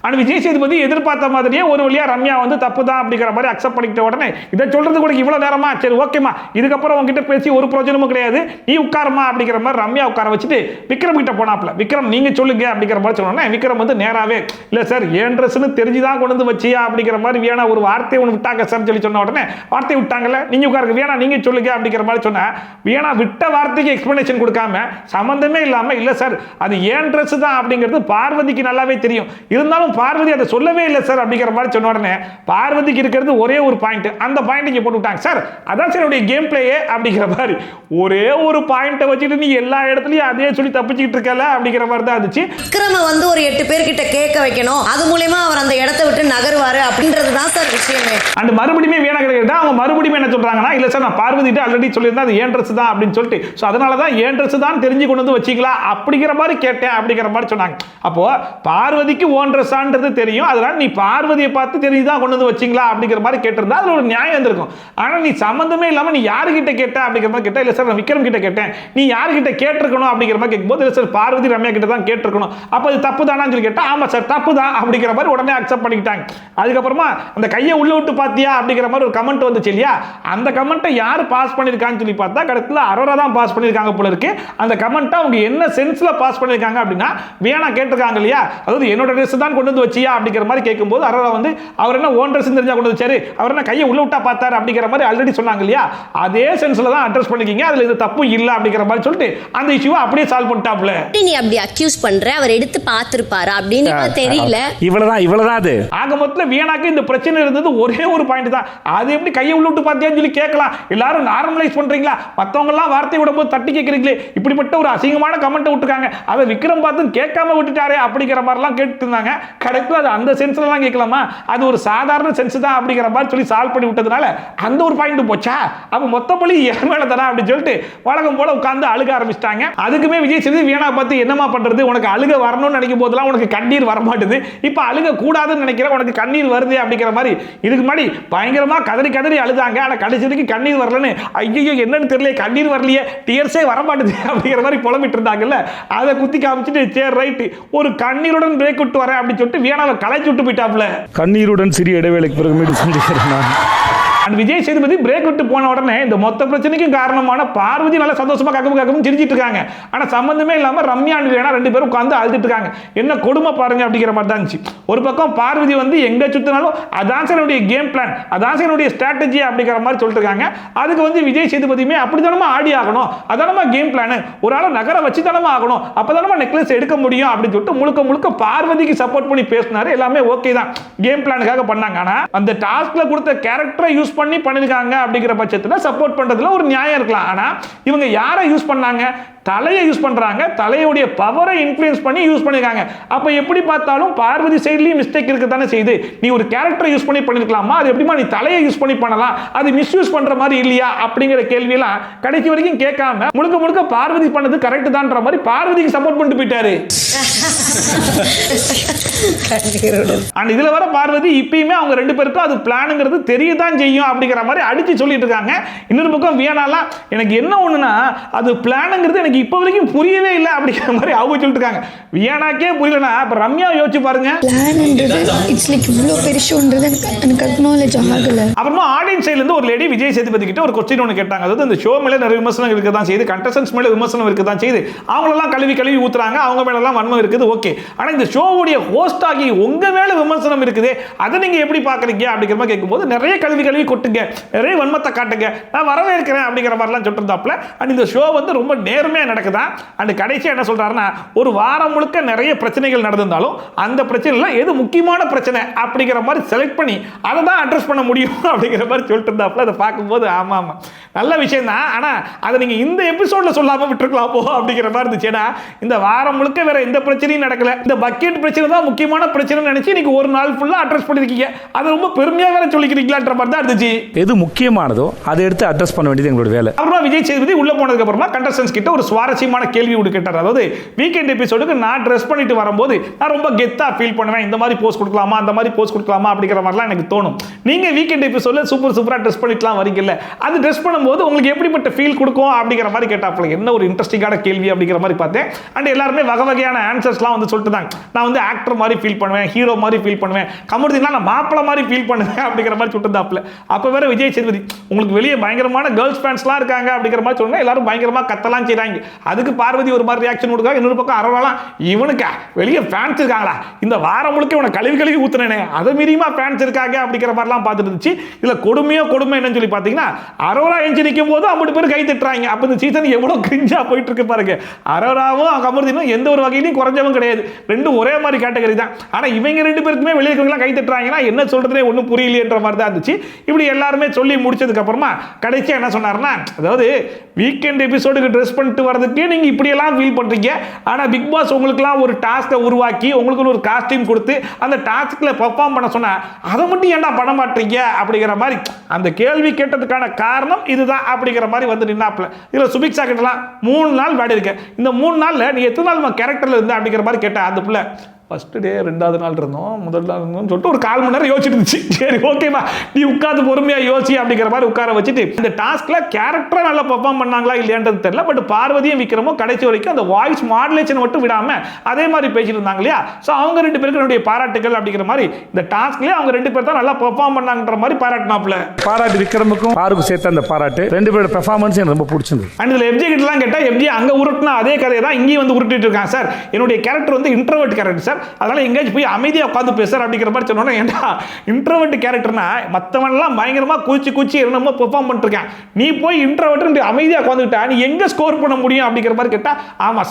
D: ஆனால் விஜய் சேதுபதி எதிர்பார்த்த மாதிரியே ஒரு வழியா ரம்யா வந்து தப்பு தான் அப்படிங்கிற மாதிரி அக்செப்ட் பண்ணிக்கிட்ட உடனே இதை சொல்றது கூட இவ்வளவு நேரமா, சரி ஓகேமா இதுக்கப்புறம் உங்ககிட்ட பேசி ஒரு பிரயோஜனமும் கிடையாது, நீ உட்காரமா அப்படிங்கிற மாதிரி ரம்யா உட்கார வச்சுட்டு விக்ரம் கிட்ட போனாப்ல. விக்ரம் நீங்க சொல்லுங்க அப்படிங்கிற மாதிரி சொன்னோன்னே விக்ரம் வந்து நேராவே இல்ல சார் ஏன் ட்ரெஸ்ன்னு தெரிஞ்சுதான் கொண்டு வந்து வச்சியா அப்படிங்கிற மாதிரி வேணா ஒரு வார்த்தை ஒன்று விட்டாங்க சார் சொல்லி சொன்ன உடனே வார்த்தை விட்டாங்கல்ல நீங்க உட்காருங்க வேணா நீங்க சொல்லுங்க அப்படிங்கிற மாதிரி சொன்ன வேணா விட்ட வார்த்தைக்கு எக்ஸ்பிளனேஷன் கொடுக்காம சம்பந்தமே இல்லாம இல்ல சார் அது ஏன் ட்ரெஸ் தான் அப்படிங்கிறது பார்வதிக்கு நல்லாவே தெரியும், இருந்தாலும் பார்வதி அதை சொல்லவே இல்லை சார் அப்படிங்கிற மாதிரி சொன்ன உடனே பார்வதிக்கு இருக்கிறது ஒரே ஒரு பாயிண்ட், அந்த பாயிண்ட் இங்க போட்டு விட்டாங்க சார் அதான் சார் என்னுடைய கேம் பிளேயே அப்படிங்கிற மாதிரி ஒரே ஒரு பாயிண்ட்டை வச்சுட்டு நீ எல்லா இடத்துலயும் அதே சொல்லி தப்பிச்சுக்கிட்டு இருக்கல அப்படிங்கிற மாதிரி தான் இருந்துச்சு.
K: விக்ரம வந்து ஒரு 8 பேர்கிட்ட கேட்க வைக்கணும், அது மூலமா அவர் அந்த இடத்தை விட்டு நகருவாரு அப்படின்றது தான் சார் விஷயமே.
D: அந்த மறுபடியுமே வேணா கிடையாது அவங்க மறுபடியும் என்ன சொல்றாங்கன்னா இல்ல சார் நான் பார்வதிட்ட ஆல்ரெடி சொல்லியிருந்தேன் அது ஏன் ட்ரெஸ் தான் அப்படின்னு சொல்லிட்டு ஸோ அதனால தான் ஏன் ட்ரெஸ் தான் தெரிஞ்சு கொண்டு வந்து வச்சிங்களா அப்படிங்கிற மாதிரி கேட்டேன் அப்படிங்கிற மாதிரி சொன்னாங்க. அப்போ பார்வதிக்கு ஓன் ட்ரெஸ்ஸான்றது தெரியும், அதனால நீ பார்வதியை பார்த்து தெரிஞ்சுதான் கொண்டு வந்து வச்சிங்களா அப்படிங்கிற மாதிரி கேட்டிருந்தா அதுல ஒரு நியாயம் இருந்திருக்கும். ஆனா நீ சம்பந்தமே இல்லாம நீ யாருகிட்ட கேட்ட அப்படிங்கிற மாதிரி கேட்டா இல்ல சார் நான் விக்ரம் கிட்ட கேட்டேன், நீ யாருகிட்ட கேட்டிருக்கணும் அப்படிங்கிற மாதிரி கேட்கும்போது இல்ல சார் பார்வதி ரம்யா கிட்ட தான் கேட்டிருக்கணும், அப்ப அது தப்பு தானான்னு சொல்லி கேட்டா ஆமா சார் தப்பு தான் அப்படிங்கிற மாதிரி உடனே அக்செப்ட் பண்ணிக்கிட்டாங்க. அதுக்கப்புறமா அந்த கையை உள்ள விட்டு பாத்தியா அப்படிங்கிற மாதிரி ஒரு கமெண்ட் வந்துச்சு இல்லையா, அந்த கமெண்ட்டை யார் பாஸ் பண்ணிருக்கான்னு சொல்லி பார்த்தா கடைசியில் அரோரா தான் பாஸ் பண்ணிருக்காங்க போல இருக்கு. அந்த கமெண்ட்டை அவங்க என்ன சென்ஸ்ல பாஸ் பண்ணிருக்காங்க அப்படின்னா வேணா கேட்டிருக்காங்க இல்லையா, அதாவது என்னோட ட்ரெஸ் தான் கொண்டு வந்து வச்சியா அப்படிங்கிற மாதிரி கேட்கும்போது அரோரா வந்து அவர் என்ன ஓன் ட்ரெஸ் தெரிஞ்சா கொண்டு வச்சாரு, அவர் என்ன கையை உள்ள விட்டா பார்த்தாரு அப்படிங்கிற மாதிரி ஆல்ரெடி சொன்னாங்க இல்லையா, அதே சென்ஸ்ல தான் அட்ரஸ் பண்ணிருக்கீங்க, அதுல இது தப்பு இல்ல அப்படிங்கிற மாதிரி சொல்லிட்டு அந்த இஷ்யூவை அப்படியே சால்வ் பண்ணிட்டாப்ல.
K: நீ அப்படி அக்யூஸ் பண்ற அவர் எடுத்து பார்த்திருப்பாரா அப்படின்னு தெரியல.
B: இவ்வளவுதான் அது.
D: ஆக மொத்தத்துல வீணாக்கு இந்த பிரச்சனை இருந்தது ஒரே ஒரு பாயிண்ட் தான், அது எப்படி கையை உள்ள விட்டு பார்த்தியான்னு சொல்லி கேட்கலாம், எல்லாரும் நார்மலைஸ் பண்றீங்களா, மத்தவங்க எல்லாம் வார்த்தை விடும்போது தட்டி கேட்கறீங்களே, இப்படிப்பட்ட ஒரு அசிங்கமான கமெண்ட் விட்டுருக்காங்க, அதை விக்ரம் பார்த்து கேட்காம விட்டுட்டாரே அப்படிங்கிற மாதிரிலாம் கேட்டு இருந்தாங்க. கடைசியில் அது அந்த சென்ஸ்ல எல்லாம் கேட்கலாமா, அது ஒரு சாதாரண சென்ஸ் தான் அப்படிங்கிற மாதிரி சொல்லி சால்வ் பண்ணி விட்டதுனால அந்த ஒரு பாயிண்ட் போச்சா, அப்ப மொத்தப்பள்ளி என் மேல தானா அப்படின்னு சொல்லிட்டு வழக்கம் போல உட்கார்ந்து அழுக ஆரம்பிச்சிட்டாங்க. அதுக்குமே விஜய் சேதுபதி வீணா பார்த்து என்னமா பண்றது, உனக்கு அழுக வரணும்னு நினைக்கும் போதெல்லாம் உனக்கு கண்ணீர் வரமாட்டுது, இப்ப அழுக கூடாதுன்னு நினைக்கிற உனக்கு கண்ணீர் வருது அப்படிங்கிற மாதிரி இதுக்கு முன்னாடி பயங்கரமா கதறி கதறி அழுதாங்க, ஆனா கடைசிக்கு கண்ணீர் வரலன்னு ஐயோ என்னன்னு தெரியல கண்ணீர் வரலையே டியர்ஸே வரமாட்டுது அப்படிங்கிற மாதிரி புலம்பிட்டு இருந்தாங்கல்ல, அதை குத்தி காமிச்சிட்டு சரி ரைட் ஒரு கண்ணீருடன் பிரேக் விட்டு வரேன் அப்படின்னு சொல்லிட்டு வீணாவை களைச்சு விட்டு போயிட்டாப்ல.
B: கண்ணீருடன் சிறிய இடைவேளைக்கு பிறகு மீண்டும் சந்திக்கிறேன் நான்.
D: அண்ட் விஜய் சேதுபதி பிரேக் விட்டு போன உடனே இந்த மொத்த பிரச்சனைக்கும் காரணமான பார்வதி நல்லா சந்தோஷமா கக்கமும் சிரிச்சிட்டு இருக்காங்க. ஆனா சம்பந்தமே இல்லாம ரம்யா ரெண்டு பேரும் உட்கார்ந்து அழுதுட்டு இருக்காங்க. என்ன கொடுமை பாருங்க அப்படிங்கிற மாதிரி தான் இருந்துச்சு. ஒரு பக்கம் பார்வதி வந்து எங்க சுத்தினாலும் அதான் சார் என்னுடைய கேம் பிளான், அதான் சார் என்னுடைய ஸ்ட்ராட்டஜி அப்படிங்கிற மாதிரி சொல்லிட்டு இருக்காங்க. அதுக்கு வந்து விஜய் சேதுபதியுமே அப்படித்தானமா ஆடி ஆகணும், அதானமா கேம் பிளான், ஒரு ஆளை நகர வச்சு தானமா ஆகணும், அப்பதானமா நெக்லஸ் எடுக்க முடியும் அப்படின்னு சொல்லிட்டு முழுக்க முழுக்க பார்வதிக்கு சப்போர்ட் பண்ணி பேசினாரு. எல்லாமே ஓகே தான், கேம் பிளானுக்காக பண்ணாங்க. ஆனா அந்த டாஸ்க்ல கொடுத்த கேரக்டரை யூஸ் பண்ணி பண்ணிருக்காங்க அப்படிங்கிற பட்சத்துல சப்போர்ட் பண்றதுல ஒரு நியாயம் இருக்கலாம். ஆனா இவங்க யாரை யூஸ் பண்ணாங்க? தலையை யூஸ் பண்றாங்க, தலையுடைய பவரை இன்ஃப்ளூயன்ஸ் பண்ணி யூஸ் பண்ணிருக்காங்க. அப்ப எப்படி பார்த்தாலும் பார்வதி சைடுலயும் மிஸ்டேக் இருக்கு தானே செய்யுது. நீ ஒரு கேரக்டரை யூஸ் பண்ணி பண்ணிருக்கலாமா, அது எப்படிமா நீ தலையை யூஸ் பண்ணி பண்ணலாம், அது மிஸ்யூஸ் பண்ற மாதிரி இல்லையா அப்படிங்கிற கேள்வி எல்லாம் கடைசி வரைக்கும் கேட்காம முழுக்க முழுக்க பார்வதி பண்ணது கரெக்ட் தான்ற மாதிரி பார்வதிக்கு சப்போர்ட் பண்ணிட்டு போயிட்டாரு. இதுல வர பார்வதி இப்பயுமே அவங்க ரெண்டு பேருக்கும் அது பிளானுங்கிறது தெரியதான் செய்யும் அப்படிங்கிற மாதிரி அடிச்சு சொல்லிட்டு இருக்காங்க. இன்னொரு பக்கம் வியானாலாம் எனக்கு என்ன ஒண்ணுனா அது பிளானுங்கிறது எனக்கு இப்ப வரைக்கும் புரியவே இல்லை அப்படிங்கிற மாதிரி அவங்க சொல்லிட்டு இருக்காங்க. வியானாக்கே புரியலனா அப்ப ரம்யா யோசிச்சு பாருங்க.
G: இட்ஸ் லைக் இவ்ளோ பெருசுன்றது எனக்கு அக்னாலஜ் ஆகல.
D: அப்புறமா ஆடியன்ஸ் சைடுல இருந்து ஒரு லேடி விஜய் சேதுபதி கிட்ட ஒரு क्वेश्चन ஒன்னு கேட்டாங்க. அதாவது இந்த ஷோ மேல நிறைய விமர்சனம் இருக்க தான் செய்யுது, கண்டஸ்டன்ட்ஸ் மேல விமர்சனம் இருக்க தான் செய்யுது, அவங்களெல்லாம் கழுவி ஊத்துறாங்க, அவங்க மேல எல்லாம் வன்மம் இருக்குது, ஓகே. ஆனா இந்த ஷோவுடைய ஹோஸ்ட் ஆகி உங்க மேல விமர்சனம் இருக்குது, அதை நீங்க எப்படி பாக்குறீங்க அப்படிங்கிற மாதிரி கேட்கும்போது நிறைய கழுவி கொட்டுங்க, நிறைய வன்மத்தை காட்டுங்க, நான் வரவேற்கிறேன் அப்படிங்கிற மாதிரிலாம் சொல்லிருந்தாப்ல. அண்ட் இந்த ஷோ வந்து ரொம்ப நேர்மையா நடக்குதா. அண்ட் கடைசியா என்ன சொல்றாருன்னா ஒரு வாரம் முழுக்க நிறைய பிரச்சனைகள் நடந்திருந்தாலும் அந்த பிரச்சனைல எது முக்கியமான பிரச்சனை அப்படிங்கிற மாதிரி செலக்ட் பண்ணி அதை தான் அட்ரஸ் பண்ண முடியும் அப்படிங்கிற மாதிரி சொல்லிட்டு இருந்தாப்ல. அதை பார்க்கும்போது ஆமா ஆமா நல்ல விஷயம் தான், ஆனா அதை நீங்க இந்த எபிசோட்ல சொல்லாம விட்டுருக்கலாம் போ அப்படிங்கிற மாதிரி இருந்துச்சு. ஏன்னா இந்த வாரம் முழுக்க வேற எந்த பிரச்சனையும் நடக்கல, இந்த பக்கெட் பிரச்சனை தான் முக்கியமான பிரச்சனை நினைச்சு இன்னைக்கு ஒரு நாள் ஃபுல்லா அட்ரஸ் பண்ணிருக்கீங்க, அது ரொம்ப பெருமையா வேற சொல்லிக்கிறீங்களான்ற மாதிரி தான் இருந்துச்சு.
B: எது முக்கியமானதோ அதை எடுத்து அட்ரஸ் பண்ண வேண்டியது எங்களோட வேலை.
D: அப்புறமா விஜய் சேதுபதி உள்ள போனதுக்கு அப்புறமா கண்டஸ்டன்ஸ் கிட்ட ஒரு சுவாரஸ்யமான கேள்வி விட்டு கேட்டார். அதாவது வீக்கெண்ட் எபிசோடுக்கு நான் ட்ரெஸ் பண்ணிட்டு வரும்போது நான் ரொம்ப கெத்தா ஃபீல் பண்ணுவேன், இந்த மாதிரி போஸ்ட் கொடுக்கலாமா அந்த மாதிரி போஸ்ட் கொடுக்கலாமா அப்படிங்கிற மாதிரிலாம் எனக்கு தோணும். நீங்க வீக்கெண்ட் எபிசோட்ல சூப்பரா ட்ரெஸ் பண்ணிட்டுலாம் வரீங்கல்ல, அது ட்ரெஸ் பண்ணும்போது உங்களுக்கு எப்படிப்பட்ட ஃபீல் கொடுக்கும் அப்படிங்கிற மாதிரி கேட்டாப்ல. என்ன ஒரு இன்ட்ரெஸ்டிங்கான கேள்வி அப்படிங்கிற மாதிரி பார்த்தேன். அண்ட் எல்லாருமே வகையான ஆன்சர்ஸ்லாம் வந்து சொல்லிட்டு தான். நான் வந்து ஆக்டர் மாதிரி ஃபீல் பண்ணுவேன், ஹீரோ மாதிரி ஃபீல் பண்ணுவேன், கமர்தினா நான் மாப்பிள்ளை மாதிரி ஃபீல் பண்ணுவேன் அப்படிங்கிற மாதிரி சொல்லிட்டு. அப்ப வேற விஜய் சேதுபதி உங்களுக்கு வெளியே பயங்கரமான கேர்ள்ஸ் ஃபேன்ஸ்லாம் இருக்காங்க அப்படிங்கிற மாதிரி சொன்னா எல்லாரும் பயங்கரமா கத்தலாம் செய்றாங்க. அதுக்கு பார்வதி ஒரு மாதிரி ரியாக்ஷன் கொடுக்காங்க. இன்னொரு பக்கம் அரோராலாம் இவனுக்கு வெளியே ஃபேன்ஸ் இருக்காங்களா, இந்த வாரம் முழுக்க இவனை கழுவி ஊத்துனேனே அதை மீறியுமா ஃபேன்ஸ் இருக்காங்க அப்படிங்கிற மாதிரிலாம் பார்த்துட்டு இருந்துச்சு. இதுல கொடுமை என்னன்னு சொல்லி பார்த்தீங்கன்னா அரோரா எஞ்சி நிற்கும் போது 50 பேர் கை தட்டுறாங்க. அப்ப இந்த சீசன் எவ்வளவு கிரிஞ்சா போயிட்டு இருக்கு பாருங்க. அரோராவும் கமர்தினும் எந்த ஒரு வகையிலும் குறைஞ்சவங்க கிடையாது, ரெண்டும் ஒரே மாதிரி கேட்டகரி தான். ஆனா இவங்க ரெண்டு பேருக்குமே வெளியே இருக்கவங்க கை தட்டுறாங்கன்னா என்ன சொல்றதுனே ஒன்றும் புரியலையன்ற மாதிரி தான் இருந்துச்சு. இப்படி எல்லாருமே சொல்லி முடிச்சதுக்கு அப்புறமா கடைசியா என்ன சொன்னாருன்னா, அதாவது வீக்கெண்ட் எபிசோடுக்கு ட்ரெஸ் பண்ணிட்டு வரதுக்கே நீங்க இப்படி எல்லாம் ஃபீல் பண்றீங்க, ஆனா பிக் பாஸ் உங்களுக்குலாம் ஒரு டாஸ்கை உருவாக்கி உங்களுக்கு ஒரு காஸ்டியூம் கொடுத்து அந்த டாஸ்க்ல பெர்ஃபார்ம் பண்ண சொன்னா அதை மட்டும் ஏன்டா பண்ண மாட்டீங்க அப்படிங்கிற மாதிரி அந்த கேள்வி கேட்டதுக்கான காரணம் இதுதான் அப்படிங்கிற மாதிரி வந்து நின்னாப்ல. இதுல சுபிக்ஷா கிட்டலாம் 3 நாள் விளையாடி இருக்கேன், இந்த 3 நாள்ல நீ எத்தனை நாள் கேரக்டர்ல இருந்த அப்படிங்கிற மாதிரி கேட்டேன். அந்த பிள்ளை ஃபர்ஸ்ட் டே 2வது நாள் இருந்தோம், முதல் நாள் இருந்தோம் சொல்லிட்டு ஒரு 1/4 மணி நேரம் யோசிச்சுட்டு இருந்துச்சு. சரி ஓகேமா நீ உட்காந்து பொறுமையா யோசி அப்படிங்கிற மாதிரி உட்கார வச்சுட்டு இந்த டாஸ்க்ல கேரக்டரா நல்லா பெர்ஃபார்ம் பண்ணாங்களா இல்லையான்றது தெரியல. பட் பார்வதியும் விக்ரமும் கடைசி வரைக்கும் அந்த வாய்ஸ் மாடுலேஷன் மட்டும் விடாம அதே மாதிரி பேசிட்டு இருந்தாங்க இல்லையா. ஸோ அவங்க 2 பேருக்கு என்னுடைய பாராட்டுகள் அப்படிங்கிற மாதிரி இந்த டாஸ்க்லயே அவங்க 2 பேர் தான் நல்லா பெர்ஃபார்ம் பண்ணாங்கன்ற மாதிரி பாராட்டினாப்ல.
B: பாராட்டு விக்ரமுக்கும் பாருக்கு சேர்த்த அந்த பாராட்டு 2 பேரோட பெர்ஃபார்மன்ஸ் எனக்கு ரொம்ப பிடிச்சிருந்தது.
D: அண்ட் இதுல எஃப்ஜே கிட்டலாம் கேட்டா எஃப்ஜே அங்க உருட்டுனா அதே கதையை தான் இங்கேயும் வந்து உருட்டிட்டு இருக்காங்க. சார் என்னுடைய கேரக்டர் வந்து இன்ட்ரோவர்ட் கேரக்டர் சார், அதனால எங்கேயாச்சும் போய் அமைதியா உட்காந்து பேசுற அப்படிங்கிற மாதிரி சொன்னோன்னா, ஏன்டா இன்ட்ரோவர்ட் கேரக்டர்னா மற்றவன்லாம் பயங்கரமா கூச்சி என்னமோ பெர்ஃபார்ம் பண்ணிருக்கேன், நீ போய் இன்ட்ரோவர்ட் அமைதியா உட்காந்துக்கிட்டா நீ எங்க ஸ்கோர் பண்ண முடியும் அப்படிங்கிற மாதிரி கேட்டா ஆமா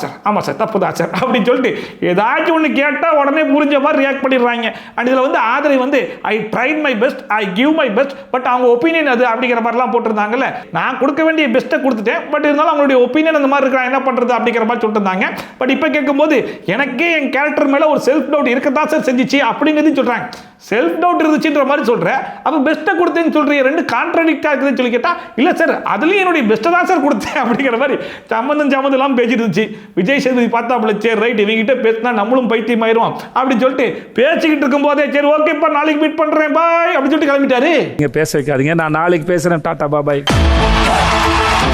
D: சார் தப்புதான் சார் அப்படின்னு சொல்லிட்டு ஏதாச்சும் ஒன்று கேட்டா உடனே புரிஞ்ச மாதிரி ரியாக்ட் பண்ணிடுறாங்க. அண்ட் இதுல வந்து ஆதரை வந்து I tried my best, I give my best, but அவங்க ஒப்பீனியன் அது அப்படிங்கிற மாதிரிலாம் போட்டிருந்தாங்கல்ல. நான் கொடுக்க வேண்டிய பெஸ்ட்டை கொடுத்துட்டேன், பட் இருந்தாலும் அவங்களுடைய ஒப்பீனியன் அந்த மாதிரி இருக்கிறான், என்ன பண்றது அப்படிங்கிற மாதிரி சொல்லிருந்தாங்க. பட் இப்போ கேட்கும்போது எனக்கே என் கேரக்டர் மேல ஒரு செல்ஃப் டவுட் இருக்கதான் சார் செஞ்சிச்சு அப்படிங்கிறது சொல்றாங்க. செல்ஃப் டவுட் இருந்துச்சுன்ற மாதிரி சொல்றேன், அப்ப பெஸ்ட்டை கொடுத்தேன்னு சொல்றீங்க, 2 கான்ட்ராடிக்டா இருக்குதுன்னு சொல்லி கேட்டா இல்ல சார் அதுலயும் என்னுடைய பெஸ்ட்டை தான் சார் கொடுத்தேன் அப்படிங்கிற மாதிரி சம்மந்தம் எல்லாம் பேசிட்டு இருந்துச்சு. விஜய் சேதுபதி பார்த்தாப்புல சரி ரைட் இவங்க கிட்ட பேசினா நம்மளும் பைத்தியம் ஆயிரும் அப்படின்னு சொல்லிட்டு பேசிக்கிட்டு இருக்கும் போதே சரி ஓகேப்பா நாளைக்கு மீட் பண்றேன் பாய் அப்படின்னு சொல்லிட்டு கிளம்பிட்டாரு.
B: நீங்க பேச வைக்காதீங்க, நான் நாளைக்கு பேசுறேன், டாடா பாய்.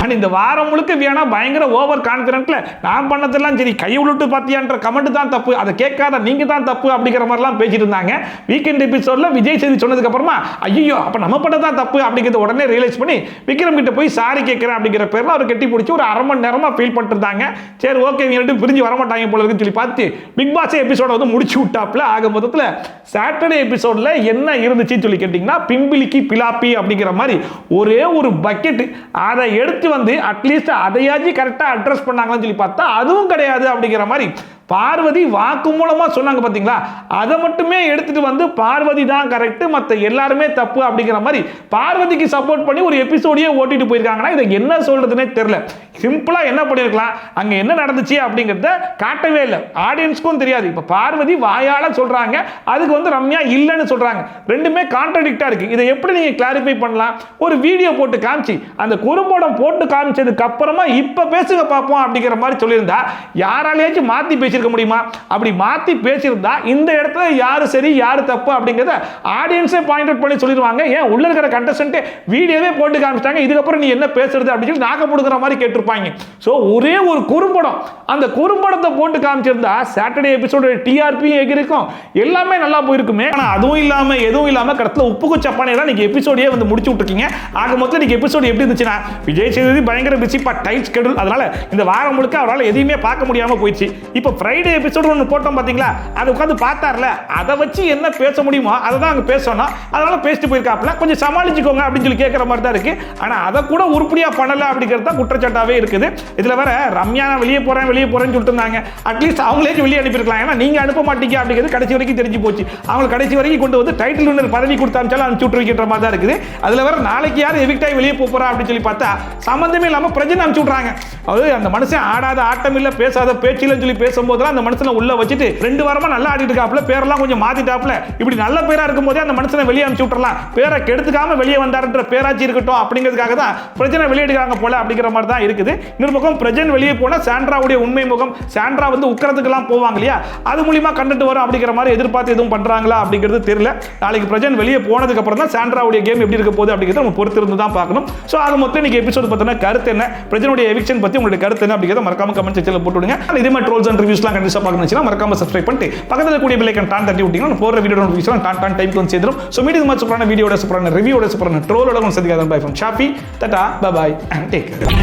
D: அண்ட் இந்த வாரம் முழுக்க வியானா பயங்கர ஓவர் கான்ஃபிடென்ட்ல நான் பண்ணதெல்லாம் சரி கை விட்டு பார்த்தியான்ற கமெண்ட் தான் தப்பு, அதை கேட்காத நீங்க தான் தப்பு அப்படிங்கிற மாதிரிலாம் பேசிட்டு இருந்தாங்க. வீக்கெண்ட் எபிசோட்ல விஜய் செய்தி சொன்னதுக்கு அப்புறமா ஐயோ அப்ப நம்ம பண்ணதான் தப்பு அப்படிங்கிறத உடனே ரியலைஸ் பண்ணி விக்ரம் கிட்ட போய் சாரி கேட்கிறேன் அப்படிங்கிற பேர்ல அவர் கட்டி பிடிச்சி ஒரு அரை மணி நேரமா ஃபீல் பண்ணிட்டு இருந்தாங்க. சரி ஓகே இவங்க பிரிஞ்சு வர மாட்டாங்க போல இருக்குன்னு சொல்லி பார்த்து பிக் பாஸ் எபிசோட வந்து முடிச்சு விட்டாப்ல. ஆக மொத்தத்தில் சாட்டர்டே எபிசோட்ல என்ன இருந்துச்சுன்னு சொல்லி கேட்டீங்கன்னா பிம்பிலிக்கு பிலாப்பி அப்படிங்கிற மாதிரி ஒரே ஒரு பக்கெட், அதை எடுத்து வந்து அட்லீஸ்ட் அதையாச்சும் கரெக்டாக அட்ரஸ் பண்ணாங்கன்னு சொல்லி பார்த்தா அதுவும் கிடையாது அப்படிங்கிற மாதிரி பார்வதி வாக்கு மூலமா சொன்னாங்க பாத்தீங்களா, அதை மட்டுமே எடுத்துட்டு வந்து பார்வதி தான் கரெக்ட் மற்ற எல்லாருமே தப்பு அப்படிங்கிற மாதிரி பார்வதிக்கு சப்போர்ட் பண்ணி ஒரு எபிசோடையே ஓட்டிட்டு போயிருக்காங்கன்னா இதை என்ன சொல்றதுன்னே தெரியல. சிம்பிளா என்ன பண்ணிருக்கலாம், அங்க என்ன நடந்துச்சு அப்படிங்கறத காட்டவே இல்லை, ஆடியன்ஸ்க்கும் தெரியாது. இப்ப பார்வதி வாயால சொல்றாங்க, அதுக்கு வந்து ரம்யா இல்லைன்னு சொல்றாங்க, ரெண்டுமே கான்ட்ரடிக்டா இருக்கு. இதை எப்படி நீங்க கிளாரிஃபை பண்ணலாம்? ஒரு வீடியோ போட்டு காமிச்சு அந்த குறும்படம் போட்டு காமிச்சதுக்கு அப்புறமா இப்ப பேசுங்க பார்ப்போம் அப்படிங்கிற மாதிரி சொல்லியிருந்தா யாராலேயாச்சும் மாத்தி பேசிருக்க முடியுமா? அப்படி மாத்தி பேசியிருந்தா இந்த இடத்துல யாரு சரி யாரு தப்பு அப்படிங்கறத ஆடியன்ஸே பாயிண்ட் அவுட் பண்ணி சொல்லிடுவாங்க. ஏன் உள்ள இருக்கிற கண்டஸ்டன்ட் வீடியோவே போட்டு காமிச்சிட்டாங்க, இதுக்கப்புறம் நீ என்ன பேசுறது அப்படின்னு சொல்லி நாக்க போடுகிற மாதிரி கேட்டிருப்பாங்க. சோ ஒரே ஒரு குறும்படம், அந்த குறும்படத்தை போட்டு காமிச்சிருந்தா சாட்டர்டே எபிசோட டிஆர்பி எகிருக்கும், எல்லாமே நல்லா போயிருக்குமே. ஆனா அதுவும் இல்லாம எதுவும் இல்லாம கடத்துல உப்புக்கு சப்பானே தான் நீங்க எபிசோடே வந்து முடிச்சு விட்டுருக்கீங்க. ஆக மொத்தம் நீங்க எபிசோட் எப்படி இருந்துச்சுன்னா விஜய் சேதுபதி பயங்கர பிஸி டைட் ஸ்கெட்யூல், அதனால இந்த வாரம் முழுக்க அவரால் எதையுமே பார்க்க முடியாம போயிடுச்சு. இப்போ ஃப்ரைடே எபிசோடு ஒன்று போட்டோம் பார்த்தீங்களா, அதை உட்காந்து பார்த்தார்ல, அதை வச்சு என்ன பேச முடியுமோ அதை தான் அங்கே பேசணும், அதனால பேசிட்டு போயிருக்காப்ல. கொஞ்சம் சமாளிச்சுக்கோங்க அப்படின்னு சொல்லி கேட்குற மாதிரி தான் இருக்கு. ஆனால் அதை கூட உருப்படியாக பண்ணலை அப்படிங்கிறது தான் குற்றச்சாட்டாகவே இருக்குது. இதில் வேற ரம்யா வெளியே போறேன்னு சொல்லிட்டு இருந்தாங்க, அட்லீஸ்ட் அவங்களே வெளியே அனுப்பியிருக்கலாம். ஏன்னா நீங்கள் அனுப்ப மாட்டீங்க அப்படிங்கிறது கடைசி வரைக்கும் தெரிஞ்சு போச்சு. அவங்க கடைசி வரைக்கும் கொண்டு வந்து டைட்டில் வின்னர் பதவி கொடுத்தாச்சாலும் அனுப்பிச்சு விட்டுருக்கின்ற மாதிரி தான் இருக்குது. அதில் வேற நாளைக்கு யார் எவிக்டாய் வெளியே போறா அப்படின்னு சொல்லி பார்த்தா சம்பந்தமே இல்லாமல் பிரச்சனை அனுப்பிச்சு விட்றாங்க. அதாவது அந்த மனுஷன் ஆடாத ஆட்டம் இல்லை பேசாத பேச்சில்னு சொல்லி பேசும்போது அந்த மனுஷனை உள்ள வச்சுட்டு 2 வாரமா நல்லா ஆடிட்டு இருக்காப்ல, பேரெல்லாம் கொஞ்சம் மாத்திட்டாப்ல. இப்படி நல்ல பேரா இருக்கும்போதே அந்த மனுஷனை வெளியே அனுப்பிச்சு விட்டுறலாம், பேரை கெடுத்துக்காம வெளியே வந்தாருன்ற பேராட்சி இருக்கட்டும் அப்படிங்கிறதுக்காக தான் பிரச்சனை வெளியெடுக்கிறாங்க போல அப்படிங்கிற மாதிரி தான் இருக்குது. இன்னொரு பக்கம் பிரஜன் வெளியே போனா சாண்ட்ராவுடைய உண்மை முகம், சாண்ட்ரா வந்து உட்கறதுக்கெல்லாம் போவாங்க இல்லையா, அது மூலியமா கண்டுட்டு வரும் அப்படிங்கிற மாதிரி எதிர்பார்த்து எதுவும் பண்றாங்களா அப்படிங்கிறது தெரியல. நாளைக்கு பிரஜன் வெளியே போனதுக்கு அப்புறம் தான் சாண்ட்ராவுடைய கேம் எப்படி இருக்க போகுது அப்படிங்கிறத நம்ம பொறுத்து இருந்து தான் பார்க்கணும். ஸோ அது மொத்தம் இன்னைக்கு எபிசோட் பத்தின கருத்து என்ன, பிரஜனுடைய எவிக்ஷன் பத்தி உங்களுடைய கருத்து என்ன அப்படிங்கிறத மறக்காம கமெண்ட் செக்ஷன்ல போட்டு விடுங்க. இதே மாதிரி ட்ரோல்ஸ் அண்ட் ரிவ்யூஸ்லாம் கண்டிப்பா பார்க்கணும்னா மறக்காம சப்ஸ்கிரைப் பண்ணிட்டு பக்கத்துல கூடிய பெல் ஐகான் டான் தட்டி விட்டீங்கன்னா போற வீடியோ நோட்டிஃபிகேஷன் டான் டைம்க்கு வந்து சேரும். சோ மீட் இது மாதிரி சூப்பரான வீடியோட சூப்பரான ரிவ்யூவோட சூப்பரான ட்ரோலோட வந்து சந்திக்காதன். Bye from Shafi, tata, bye bye and take care.